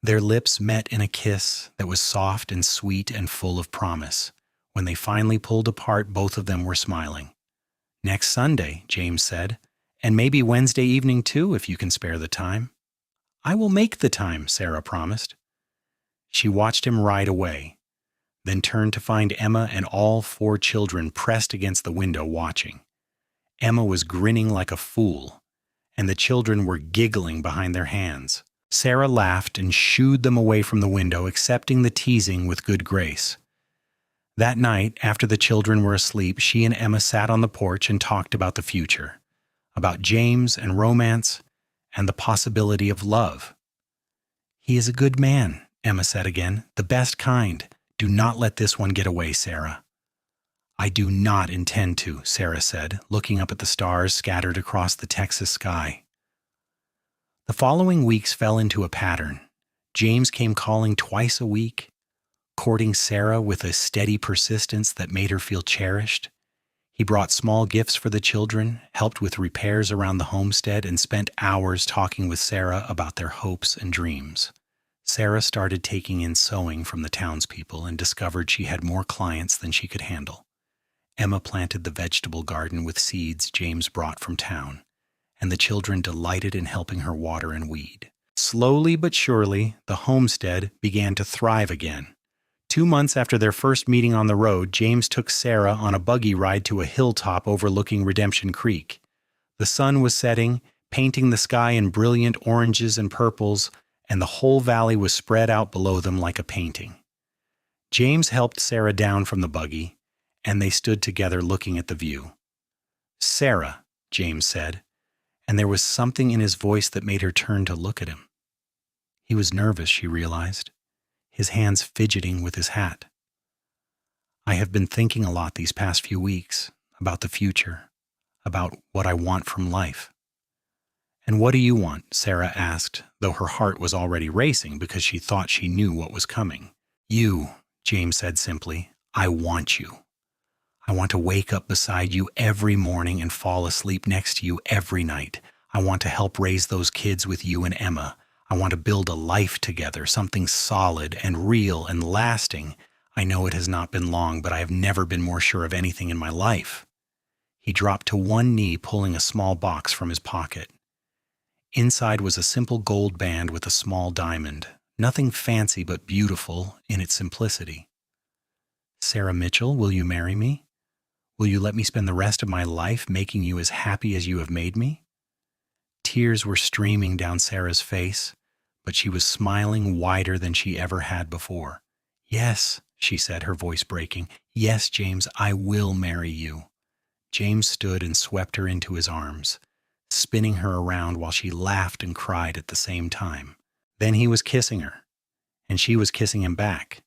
S1: Their lips met in a kiss that was soft and sweet and full of promise. When they finally pulled apart, both of them were smiling. Next Sunday, James said, and maybe Wednesday evening too, if you can spare the time. I will make the time, Sarah promised. She watched him ride away, then turned to find Emma and all 4 children pressed against the window watching. Emma was grinning like a fool, and the children were giggling behind their hands. Sarah laughed and shooed them away from the window, accepting the teasing with good grace. That night, after the children were asleep, she and Emma sat on the porch and talked about the future, about James and romance, and the possibility of love. He is a good man, Emma said again, the best kind. Do not let this one get away, Sarah. I do not intend to, Sarah said, looking up at the stars scattered across the Texas sky. The following weeks fell into a pattern. James came calling twice a week, courting Sarah with a steady persistence that made her feel cherished. He brought small gifts for the children, helped with repairs around the homestead, and spent hours talking with Sarah about their hopes and dreams. Sarah started taking in sewing from the townspeople and discovered she had more clients than she could handle. Emma planted the vegetable garden with seeds James brought from town, and the children delighted in helping her water and weed. Slowly but surely, the homestead began to thrive again. 2 months after their first meeting on the road, James took Sarah on a buggy ride to a hilltop overlooking Redemption Creek. The sun was setting, painting the sky in brilliant oranges and purples, and the whole valley was spread out below them like a painting. James helped Sarah down from the buggy, and they stood together looking at the view. Sarah, James said, and there was something in his voice that made her turn to look at him. He was nervous, she realized, his hands fidgeting with his hat. I have been thinking a lot these past few weeks about the future, about what I want from life. And what do you want? Sarah asked, though her heart was already racing because she thought she knew what was coming. You, James said simply, I want you. I want to wake up beside you every morning and fall asleep next to you every night. I want to help raise those kids with you and Emma. I want to build a life together, something solid and real and lasting. I know it has not been long, but I have never been more sure of anything in my life. He dropped to one knee, pulling a small box from his pocket. Inside was a simple gold band with a small diamond, nothing fancy but beautiful in its simplicity. Sarah Mitchell, will you marry me? Will you let me spend the rest of my life making you as happy as you have made me? Tears were streaming down Sarah's face, but she was smiling wider than she ever had before. Yes, she said, her voice breaking. Yes, James, I will marry you. James stood and swept her into his arms, spinning her around while she laughed and cried at the same time. Then he was kissing her, and she was kissing him back,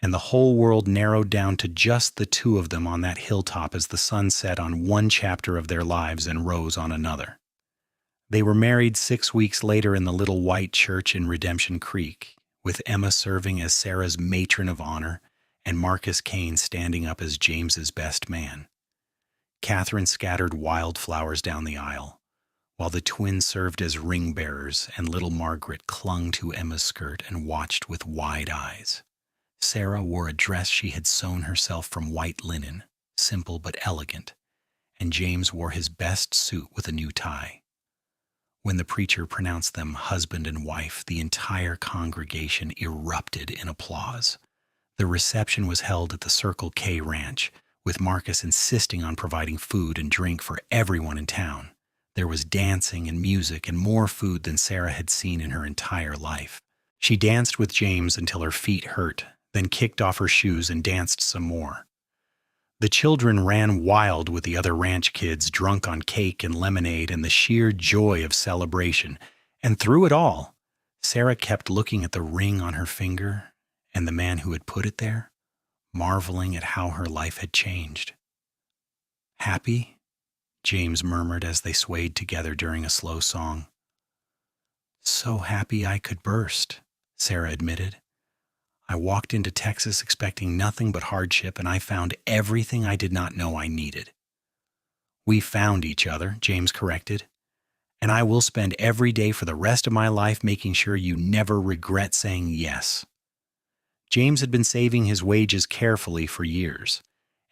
S1: and the whole world narrowed down to just the two of them on that hilltop as the sun set on one chapter of their lives and rose on another. They were married 6 weeks later in the little white church in Redemption Creek, with Emma serving as Sarah's matron of honor and Marcus Kane standing up as James's best man. Catherine scattered wildflowers down the aisle, while the twins served as ring bearers and little Margaret clung to Emma's skirt and watched with wide eyes. Sarah wore a dress she had sewn herself from white linen, simple but elegant, and James wore his best suit with a new tie. When the preacher pronounced them husband and wife, the entire congregation erupted in applause. The reception was held at the Circle K Ranch, with Marcus insisting on providing food and drink for everyone in town. There was dancing and music and more food than Sarah had seen in her entire life. She danced with James until her feet hurt, then kicked off her shoes and danced some more. The children ran wild with the other ranch kids, drunk on cake and lemonade and the sheer joy of celebration. And through it all, Sarah kept looking at the ring on her finger and the man who had put it there, marveling at how her life had changed. "Happy?" James murmured as they swayed together during a slow song. "So happy I could burst," Sarah admitted. "I walked into Texas expecting nothing but hardship, and I found everything I did not know I needed." "We found each other," James corrected, "and I will spend every day for the rest of my life making sure you never regret saying yes." James had been saving his wages carefully for years,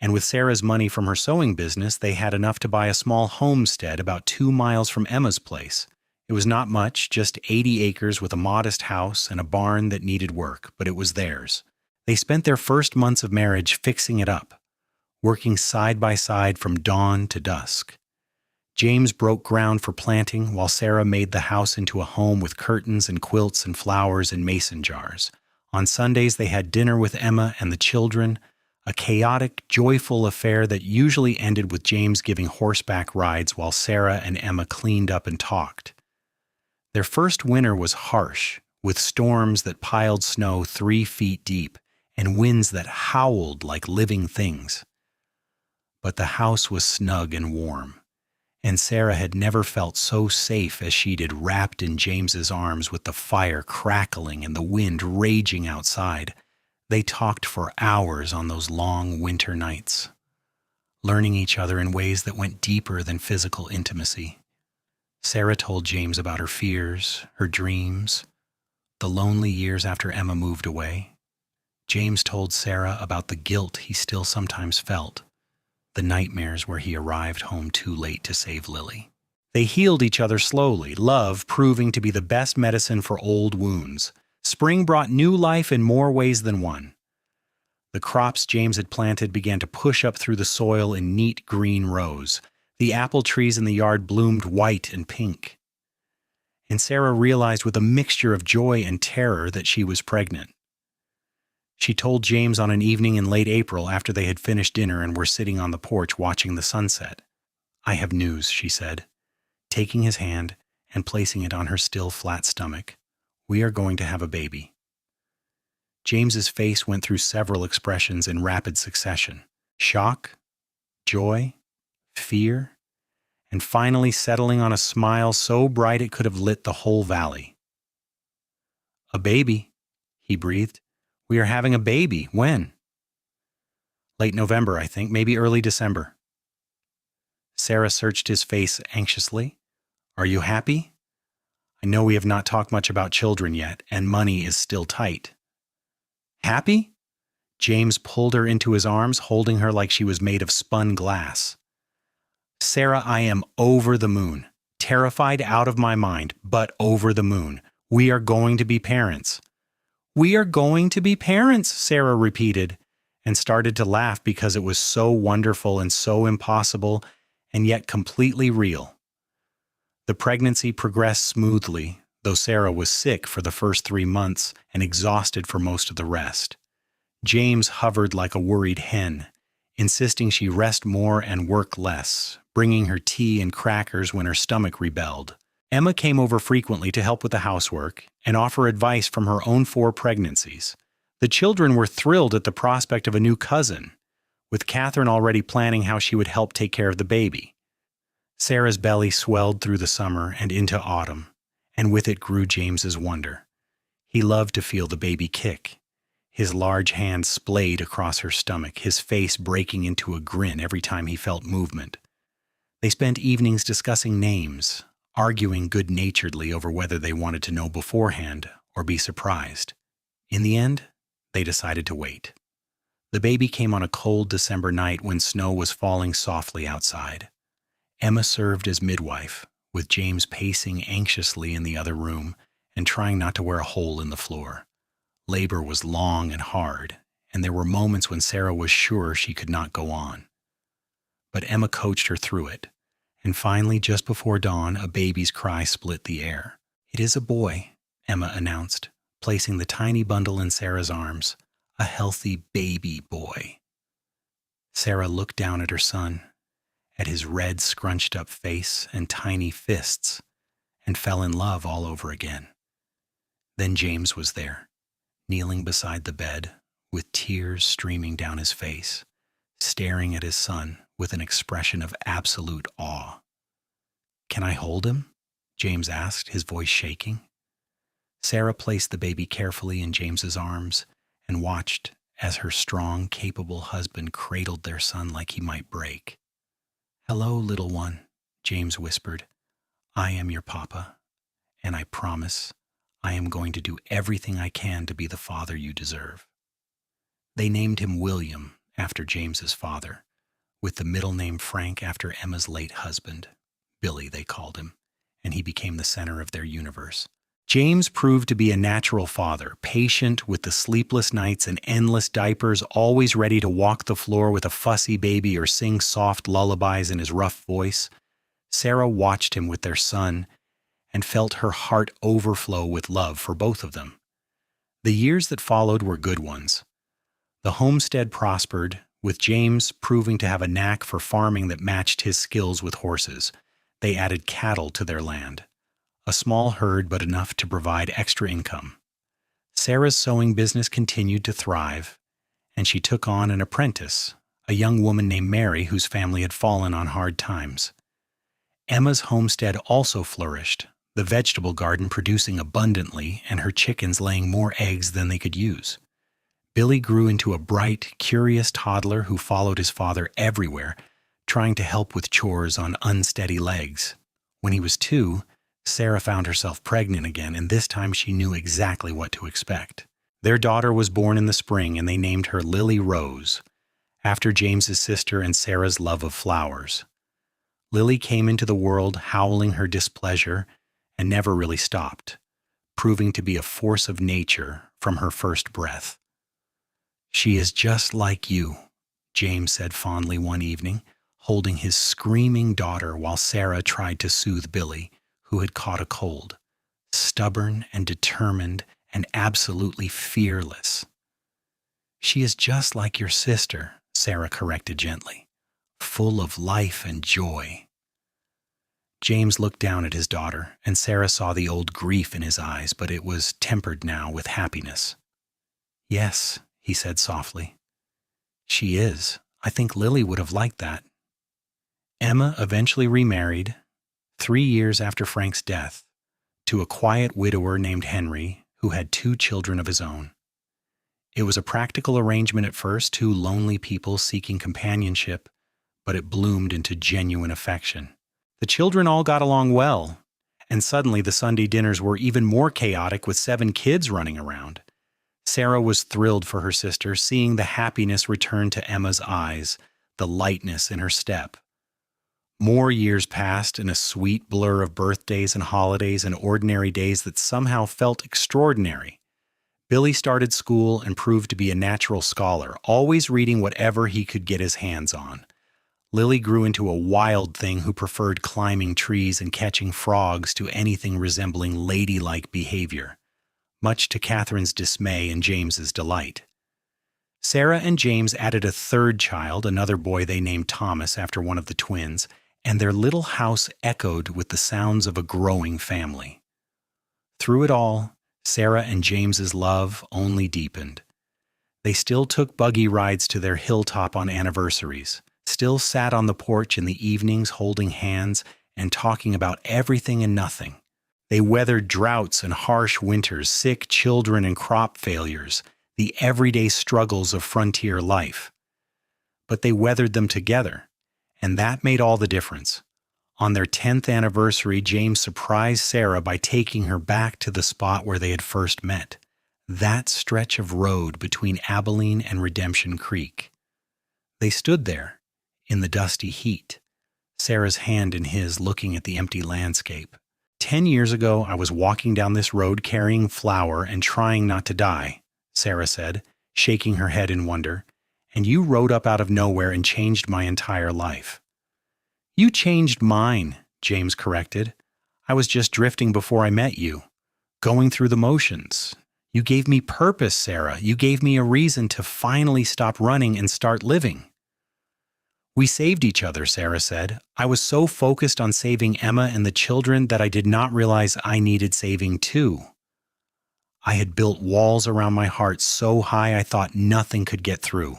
S1: and with Sarah's money from her sewing business, they had enough to buy a small homestead about 2 miles from Emma's place. It was not much, just 80 acres with a modest house and a barn that needed work, but it was theirs. They spent their first months of marriage fixing it up, working side by side from dawn to dusk. James broke ground for planting while Sarah made the house into a home with curtains and quilts and flowers and mason jars. On Sundays, they had dinner with Emma and the children, a chaotic, joyful affair that usually ended with James giving horseback rides while Sarah and Emma cleaned up and talked. Their first winter was harsh, with storms that piled snow 3 feet deep and winds that howled like living things. But the house was snug and warm, and Sarah had never felt so safe as she did, wrapped in James's arms with the fire crackling and the wind raging outside. They talked for hours on those long winter nights, learning each other in ways that went deeper than physical intimacy. Sarah told James about her fears, her dreams, the lonely years after Emma moved away. James told Sarah about the guilt he still sometimes felt, the nightmares where he arrived home too late to save Lily. They healed each other slowly, love proving to be the best medicine for old wounds. Spring brought new life in more ways than one. The crops James had planted began to push up through the soil in neat green rows. The apple trees in the yard bloomed white and pink. And Sarah realized with a mixture of joy and terror that she was pregnant. She told James on an evening in late April after they had finished dinner and were sitting on the porch watching the sunset. "I have news," she said, taking his hand and placing it on her still flat stomach. "We are going to have a baby." James's face went through several expressions in rapid succession: shock, joy, fear, and finally settling on a smile so bright it could have lit the whole valley. "A baby," he breathed. "We are having a baby. When?" "Late November, I think, maybe early December." Sarah searched his face anxiously. "Are you happy? I know we have not talked much about children yet, and money is still tight." "Happy?" James pulled her into his arms, holding her like she was made of spun glass. "Sarah, I am over the moon, terrified out of my mind, but over the moon. We are going to be parents." "We are going to be parents," Sarah repeated, and started to laugh because it was so wonderful and so impossible, and yet completely real. The pregnancy progressed smoothly, though Sarah was sick for the first 3 months and exhausted for most of the rest. James hovered like a worried hen, insisting she rest more and work less, bringing her tea and crackers when her stomach rebelled. Emma came over frequently to help with the housework and offer advice from her own 4 pregnancies. The children were thrilled at the prospect of a new cousin, with Catherine already planning how she would help take care of the baby. Sarah's belly swelled through the summer and into autumn, and with it grew James's wonder. He loved to feel the baby kick. His large hand splayed across her stomach, his face breaking into a grin every time he felt movement. They spent evenings discussing names, arguing good-naturedly over whether they wanted to know beforehand or be surprised. In the end, They decided to wait. The baby came on a cold December night when snow was falling softly outside. Emma served as midwife, with James pacing anxiously in the other room and trying not to wear a hole in the floor. Labor was long and hard, and there were moments when Sarah was sure she could not go on. But Emma coached her through it, and finally, just before dawn, a baby's cry split the air. "It is a boy," Emma announced, placing the tiny bundle in Sarah's arms. "A healthy baby boy." Sarah looked down at her son, at his red, scrunched-up face and tiny fists, and fell in love all over again. Then James was there, kneeling beside the bed, with tears streaming down his face, staring at his son with an expression of absolute awe. "Can I hold him?" James asked, his voice shaking. Sarah placed the baby carefully in James's arms and watched as her strong, capable husband cradled their son like he might break. "Hello, little one," James whispered. "I am your papa, and I promise I am going to do everything I can to be the father you deserve." They named him William, after James's father, with the middle name Frank after Emma's late husband. Billy, they called him, and he became the center of their universe. James proved to be a natural father, patient with the sleepless nights and endless diapers, always ready to walk the floor with a fussy baby or sing soft lullabies in his rough voice. Sarah watched him with their son and felt her heart overflow with love for both of them. The years that followed were good ones. The homestead prospered, with James proving to have a knack for farming that matched his skills with horses. They added cattle to their land, a small herd but enough to provide extra income. Sarah's sewing business continued to thrive, and she took on an apprentice, a young woman named Mary whose family had fallen on hard times. Emma's homestead also flourished, the vegetable garden producing abundantly and her chickens laying more eggs than they could use. Billy grew into a bright, curious toddler who followed his father everywhere, trying to help with chores on unsteady legs. When he was 2, Sarah found herself pregnant again, and this time she knew exactly what to expect. Their daughter was born in the spring, and they named her Lily Rose, after James's sister and Sarah's love of flowers. Lily came into the world howling her displeasure and never really stopped, proving to be a force of nature from her first breath. "She is just like you," James said fondly one evening, holding his screaming daughter while Sarah tried to soothe Billy, who had caught a cold. "Stubborn and determined and absolutely fearless." "She is just like your sister," Sarah corrected gently, "full of life and joy." James looked down at his daughter, and Sarah saw the old grief in his eyes, but it was tempered now with happiness. "Yes," he said softly. "She is. I think Lily would have liked that." Emma eventually remarried, 3 years after Frank's death, to a quiet widower named Henry, who had 2 children of his own. It was a practical arrangement at first, 2 lonely people seeking companionship, but it bloomed into genuine affection. The children all got along well, and suddenly the Sunday dinners were even more chaotic with 7 kids running around. Sarah was thrilled for her sister, seeing the happiness return to Emma's eyes, the lightness in her step. More years passed in a sweet blur of birthdays and holidays and ordinary days that somehow felt extraordinary. Billy started school and proved to be a natural scholar, always reading whatever he could get his hands on. Lily grew into a wild thing who preferred climbing trees and catching frogs to anything resembling ladylike behavior, much to Catherine's dismay and James's delight. Sarah and James added a 3rd child, another boy they named Thomas after one of the twins, and their little house echoed with the sounds of a growing family. Through it all, Sarah and James's love only deepened. They still took buggy rides to their hilltop on anniversaries, still sat on the porch in the evenings holding hands and talking about everything and nothing. They weathered droughts and harsh winters, sick children and crop failures, the everyday struggles of frontier life. But they weathered them together, and that made all the difference. On their 10th anniversary, James surprised Sarah by taking her back to the spot where they had first met. That stretch of road between Abilene and Redemption Creek. They stood there, in the dusty heat, Sarah's hand in his looking at the empty landscape. 10 years ago, I was walking down this road carrying flour and trying not to die, Sarah said, shaking her head in wonder, and you rode up out of nowhere and changed my entire life. You changed mine, James corrected. I was just drifting before I met you, going through the motions. You gave me purpose, Sarah. You gave me a reason to finally stop running and start living. We saved each other, Sarah said. I was so focused on saving Emma and the children that I did not realize I needed saving too. I had built walls around my heart so high I thought nothing could get through.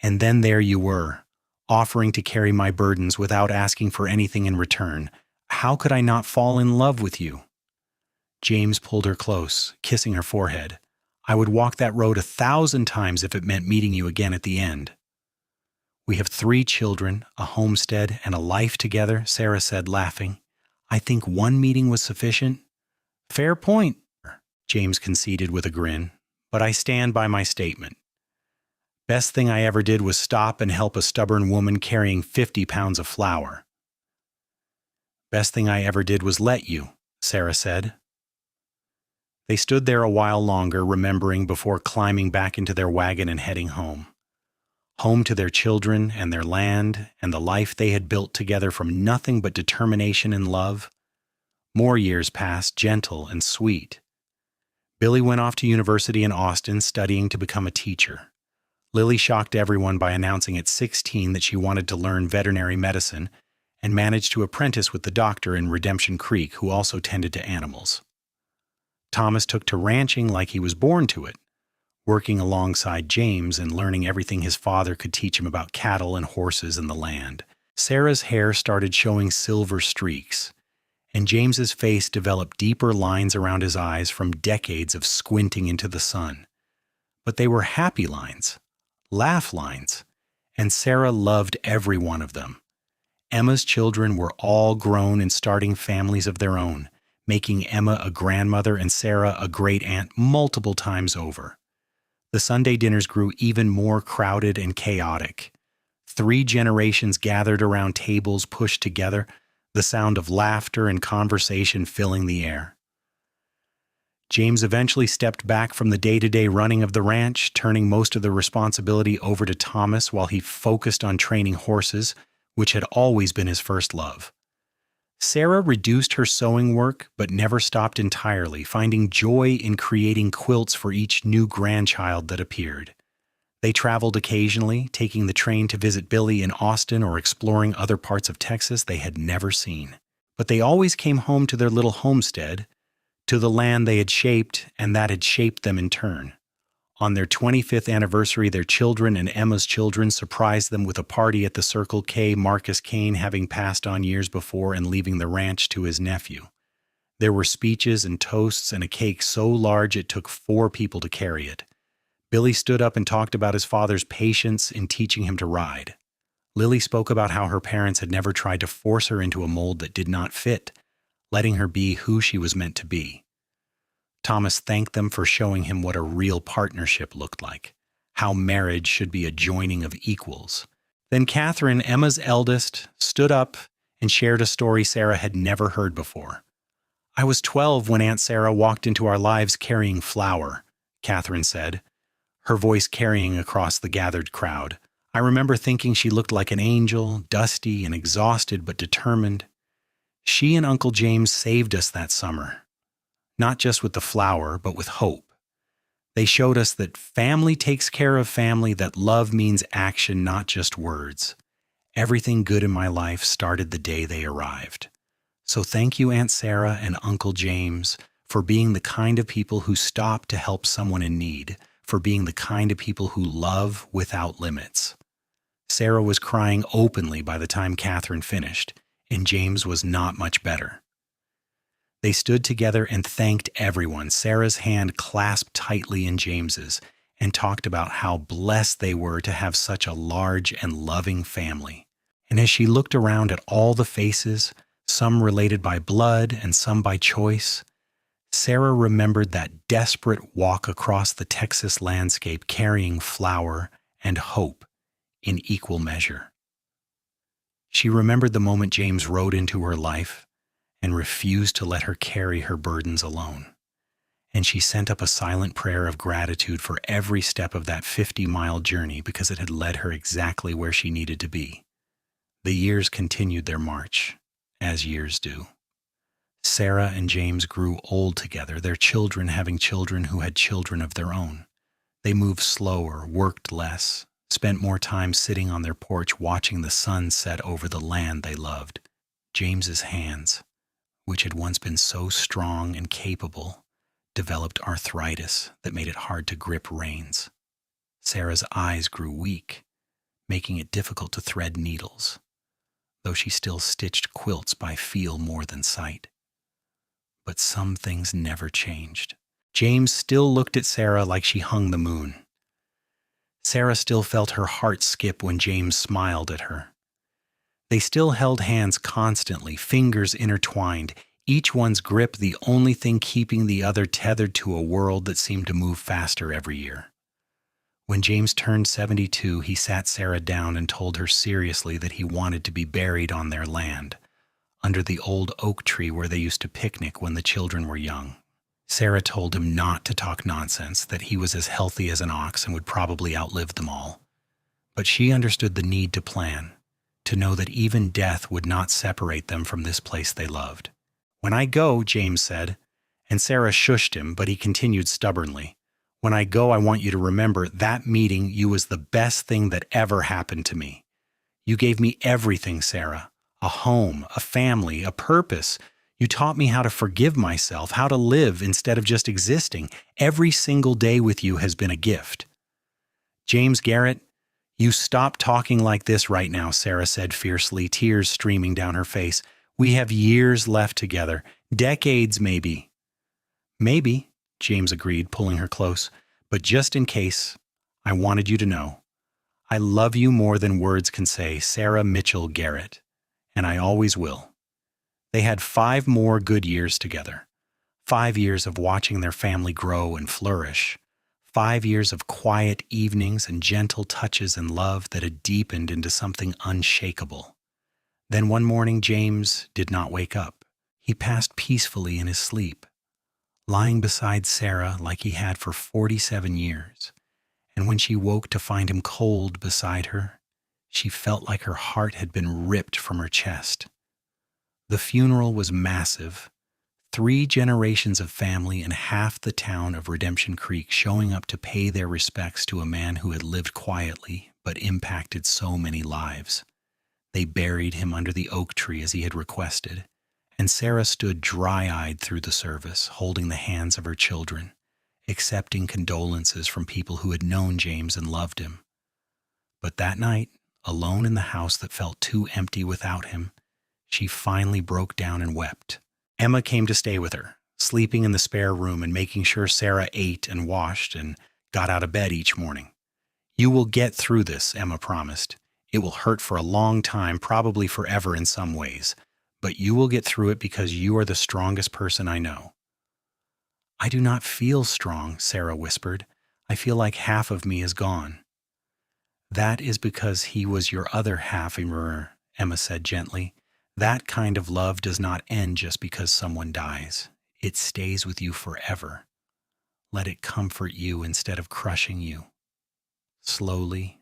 S1: And then there you were, offering to carry my burdens without asking for anything in return. How could I not fall in love with you? James pulled her close, kissing her forehead. I would walk that road 1,000 times if it meant meeting you again at the end. We have 3 children, a homestead, and a life together, Sarah said, laughing. I think one meeting was sufficient. Fair point, James conceded with a grin, but I stand by my statement. Best thing I ever did was stop and help a stubborn woman carrying 50 pounds of flour. Best thing I ever did was let you, Sarah said. They stood there a while longer, remembering before climbing back into their wagon and heading home. Home to their children and their land and the life they had built together from nothing but determination and love. More years passed, gentle and sweet. Billy went off to university in Austin, studying to become a teacher. Lily shocked everyone by announcing at 16 that she wanted to learn veterinary medicine and managed to apprentice with the doctor in Redemption Creek, who also tended to animals. Thomas took to ranching like he was born to it, working alongside James and learning everything his father could teach him about cattle and horses and the land. Sarah's hair started showing silver streaks, and James's face developed deeper lines around his eyes from decades of squinting into the sun. But they were happy lines, laugh lines, and Sarah loved every one of them. Emma's children were all grown and starting families of their own, making Emma a grandmother and Sarah a great-aunt multiple times over. The Sunday dinners grew even more crowded and chaotic. 3 generations gathered around tables pushed together, the sound of laughter and conversation filling the air. James eventually stepped back from the day-to-day running of the ranch, turning most of the responsibility over to Thomas while he focused on training horses, which had always been his first love. Sarah reduced her sewing work, but never stopped entirely, finding joy in creating quilts for each new grandchild that appeared. They traveled occasionally, taking the train to visit Billy in Austin or exploring other parts of Texas they had never seen. But they always came home to their little homestead, to the land they had shaped and that had shaped them in turn. On their 25th anniversary, their children and Emma's children surprised them with a party at the Circle K, Marcus Kane having passed on years before and leaving the ranch to his nephew. There were speeches and toasts and a cake so large it took 4 people to carry it. Billy stood up and talked about his father's patience in teaching him to ride. Lily spoke about how her parents had never tried to force her into a mold that did not fit, letting her be who she was meant to be. Thomas thanked them for showing him what a real partnership looked like, how marriage should be a joining of equals. Then Catherine, Emma's eldest, stood up and shared a story Sarah had never heard before. I was 12 when Aunt Sarah walked into our lives carrying flour, Catherine said, her voice carrying across the gathered crowd. I remember thinking she looked like an angel, dusty and exhausted but determined. She and Uncle James saved us that summer. Not just with the flour, but with hope. They showed us that family takes care of family, that love means action, not just words. Everything good in my life started the day they arrived. So thank you, Aunt Sarah and Uncle James, for being the kind of people who stop to help someone in need, for being the kind of people who love without limits. Sarah was crying openly by the time Catherine finished, and James was not much better. They stood together and thanked everyone, Sarah's hand clasped tightly in James's, and talked about how blessed they were to have such a large and loving family. And as she looked around at all the faces, some related by blood and some by choice, Sarah remembered that desperate walk across the Texas landscape carrying flour and hope in equal measure. She remembered the moment James rode into her life and refused to let her carry her burdens alone. And she sent up a silent prayer of gratitude for every step of that 50-mile journey because it had led her exactly where she needed to be. The years continued their march, as years do. Sarah and James grew old together, their children having children who had children of their own. They moved slower, worked less, spent more time sitting on their porch watching the sun set over the land they loved. James's hands, which had once been so strong and capable, developed arthritis that made it hard to grip reins. Sarah's eyes grew weak, making it difficult to thread needles, though she still stitched quilts by feel more than sight. But some things never changed. James still looked at Sarah like she hung the moon. Sarah still felt her heart skip when James smiled at her. They still held hands constantly, fingers intertwined, each one's grip the only thing keeping the other tethered to a world that seemed to move faster every year. When James turned 72, he sat Sarah down and told her seriously that he wanted to be buried on their land, under the old oak tree where they used to picnic when the children were young. Sarah told him not to talk nonsense, that he was as healthy as an ox and would probably outlive them all. But she understood the need to plan, to know that even death would not separate them from this place they loved. "When I go," James said, and Sarah shushed him, but he continued stubbornly, "When I go, I want you to remember that meeting you was the best thing that ever happened to me. You gave me everything, Sarah. A home, a family, a purpose. You taught me how to forgive myself, how to live instead of just existing. Every single day with you has been a gift." "James Garrett, you stop talking like this right now," Sarah said fiercely, tears streaming down her face. "We have years left together, decades maybe." "Maybe," James agreed, pulling her close, "but just in case, I wanted you to know. I love you more than words can say, Sarah Mitchell Garrett, and I always will." They had 5 more good years together. 5 years of watching their family grow and flourish. 5 years of quiet evenings and gentle touches and love that had deepened into something unshakable. Then one morning, James did not wake up. He passed peacefully in his sleep, lying beside Sarah like he had for 47 years. And when she woke to find him cold beside her, she felt like her heart had been ripped from her chest. The funeral was massive. 3 generations of family and half the town of Redemption Creek showing up to pay their respects to a man who had lived quietly but impacted so many lives. They buried him under the oak tree as he had requested, and Sarah stood dry-eyed through the service, holding the hands of her children, accepting condolences from people who had known James and loved him. But that night, alone in the house that felt too empty without him, she finally broke down and wept. Emma came to stay with her, sleeping in the spare room and making sure Sarah ate and washed and got out of bed each morning. "You will get through this," Emma promised. "It will hurt for a long time, probably forever in some ways, but you will get through it because you are the strongest person I know." "I do not feel strong," Sarah whispered. "I feel like half of me is gone." "That is because he was your other half, Emma said gently. "That kind of love does not end just because someone dies. It stays with you forever. Let it comfort you instead of crushing you." Slowly,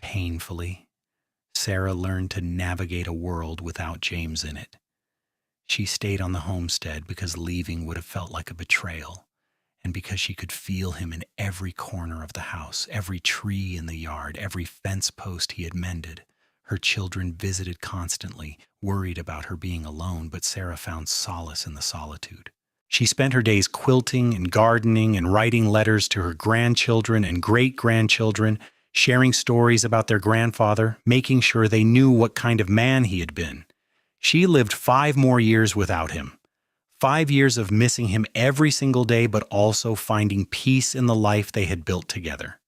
S1: painfully, Sarah learned to navigate a world without James in it. She stayed on the homestead because leaving would have felt like a betrayal, and because she could feel him in every corner of the house, every tree in the yard, every fence post he had mended. Her children visited constantly, worried about her being alone, but Sarah found solace in the solitude. She spent her days quilting and gardening and writing letters to her grandchildren and great-grandchildren, sharing stories about their grandfather, making sure they knew what kind of man he had been. She lived 5 more years without him. 5 years of missing him every single day, but also finding peace in the life they had built together.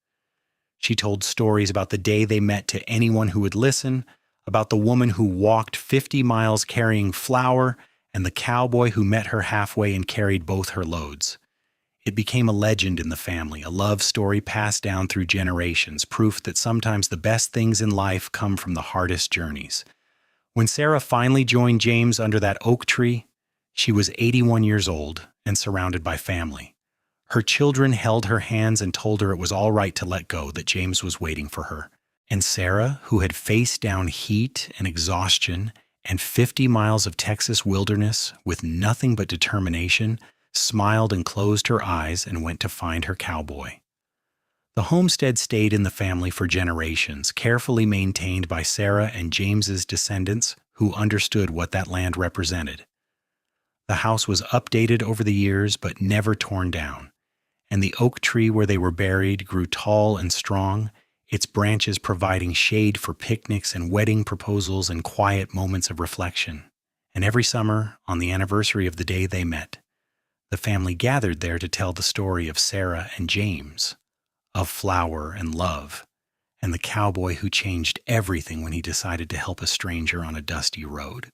S1: She told stories about the day they met to anyone who would listen, about the woman who walked 50 miles carrying flour, and the cowboy who met her halfway and carried both her loads. It became a legend in the family, a love story passed down through generations, proof that sometimes the best things in life come from the hardest journeys. When Sarah finally joined James under that oak tree, she was 81 years old and surrounded by family. Her children held her hands and told her it was all right to let go, that James was waiting for her. And Sarah, who had faced down heat and exhaustion and 50 miles of Texas wilderness with nothing but determination, smiled and closed her eyes and went to find her cowboy. The homestead stayed in the family for generations, carefully maintained by Sarah and James's descendants who understood what that land represented. The house was updated over the years but never torn down, and the oak tree where they were buried grew tall and strong, its branches providing shade for picnics and wedding proposals and quiet moments of reflection. And every summer, on the anniversary of the day they met, the family gathered there to tell the story of Sarah and James, of flower and love, and the cowboy who changed everything when he decided to help a stranger on a dusty road.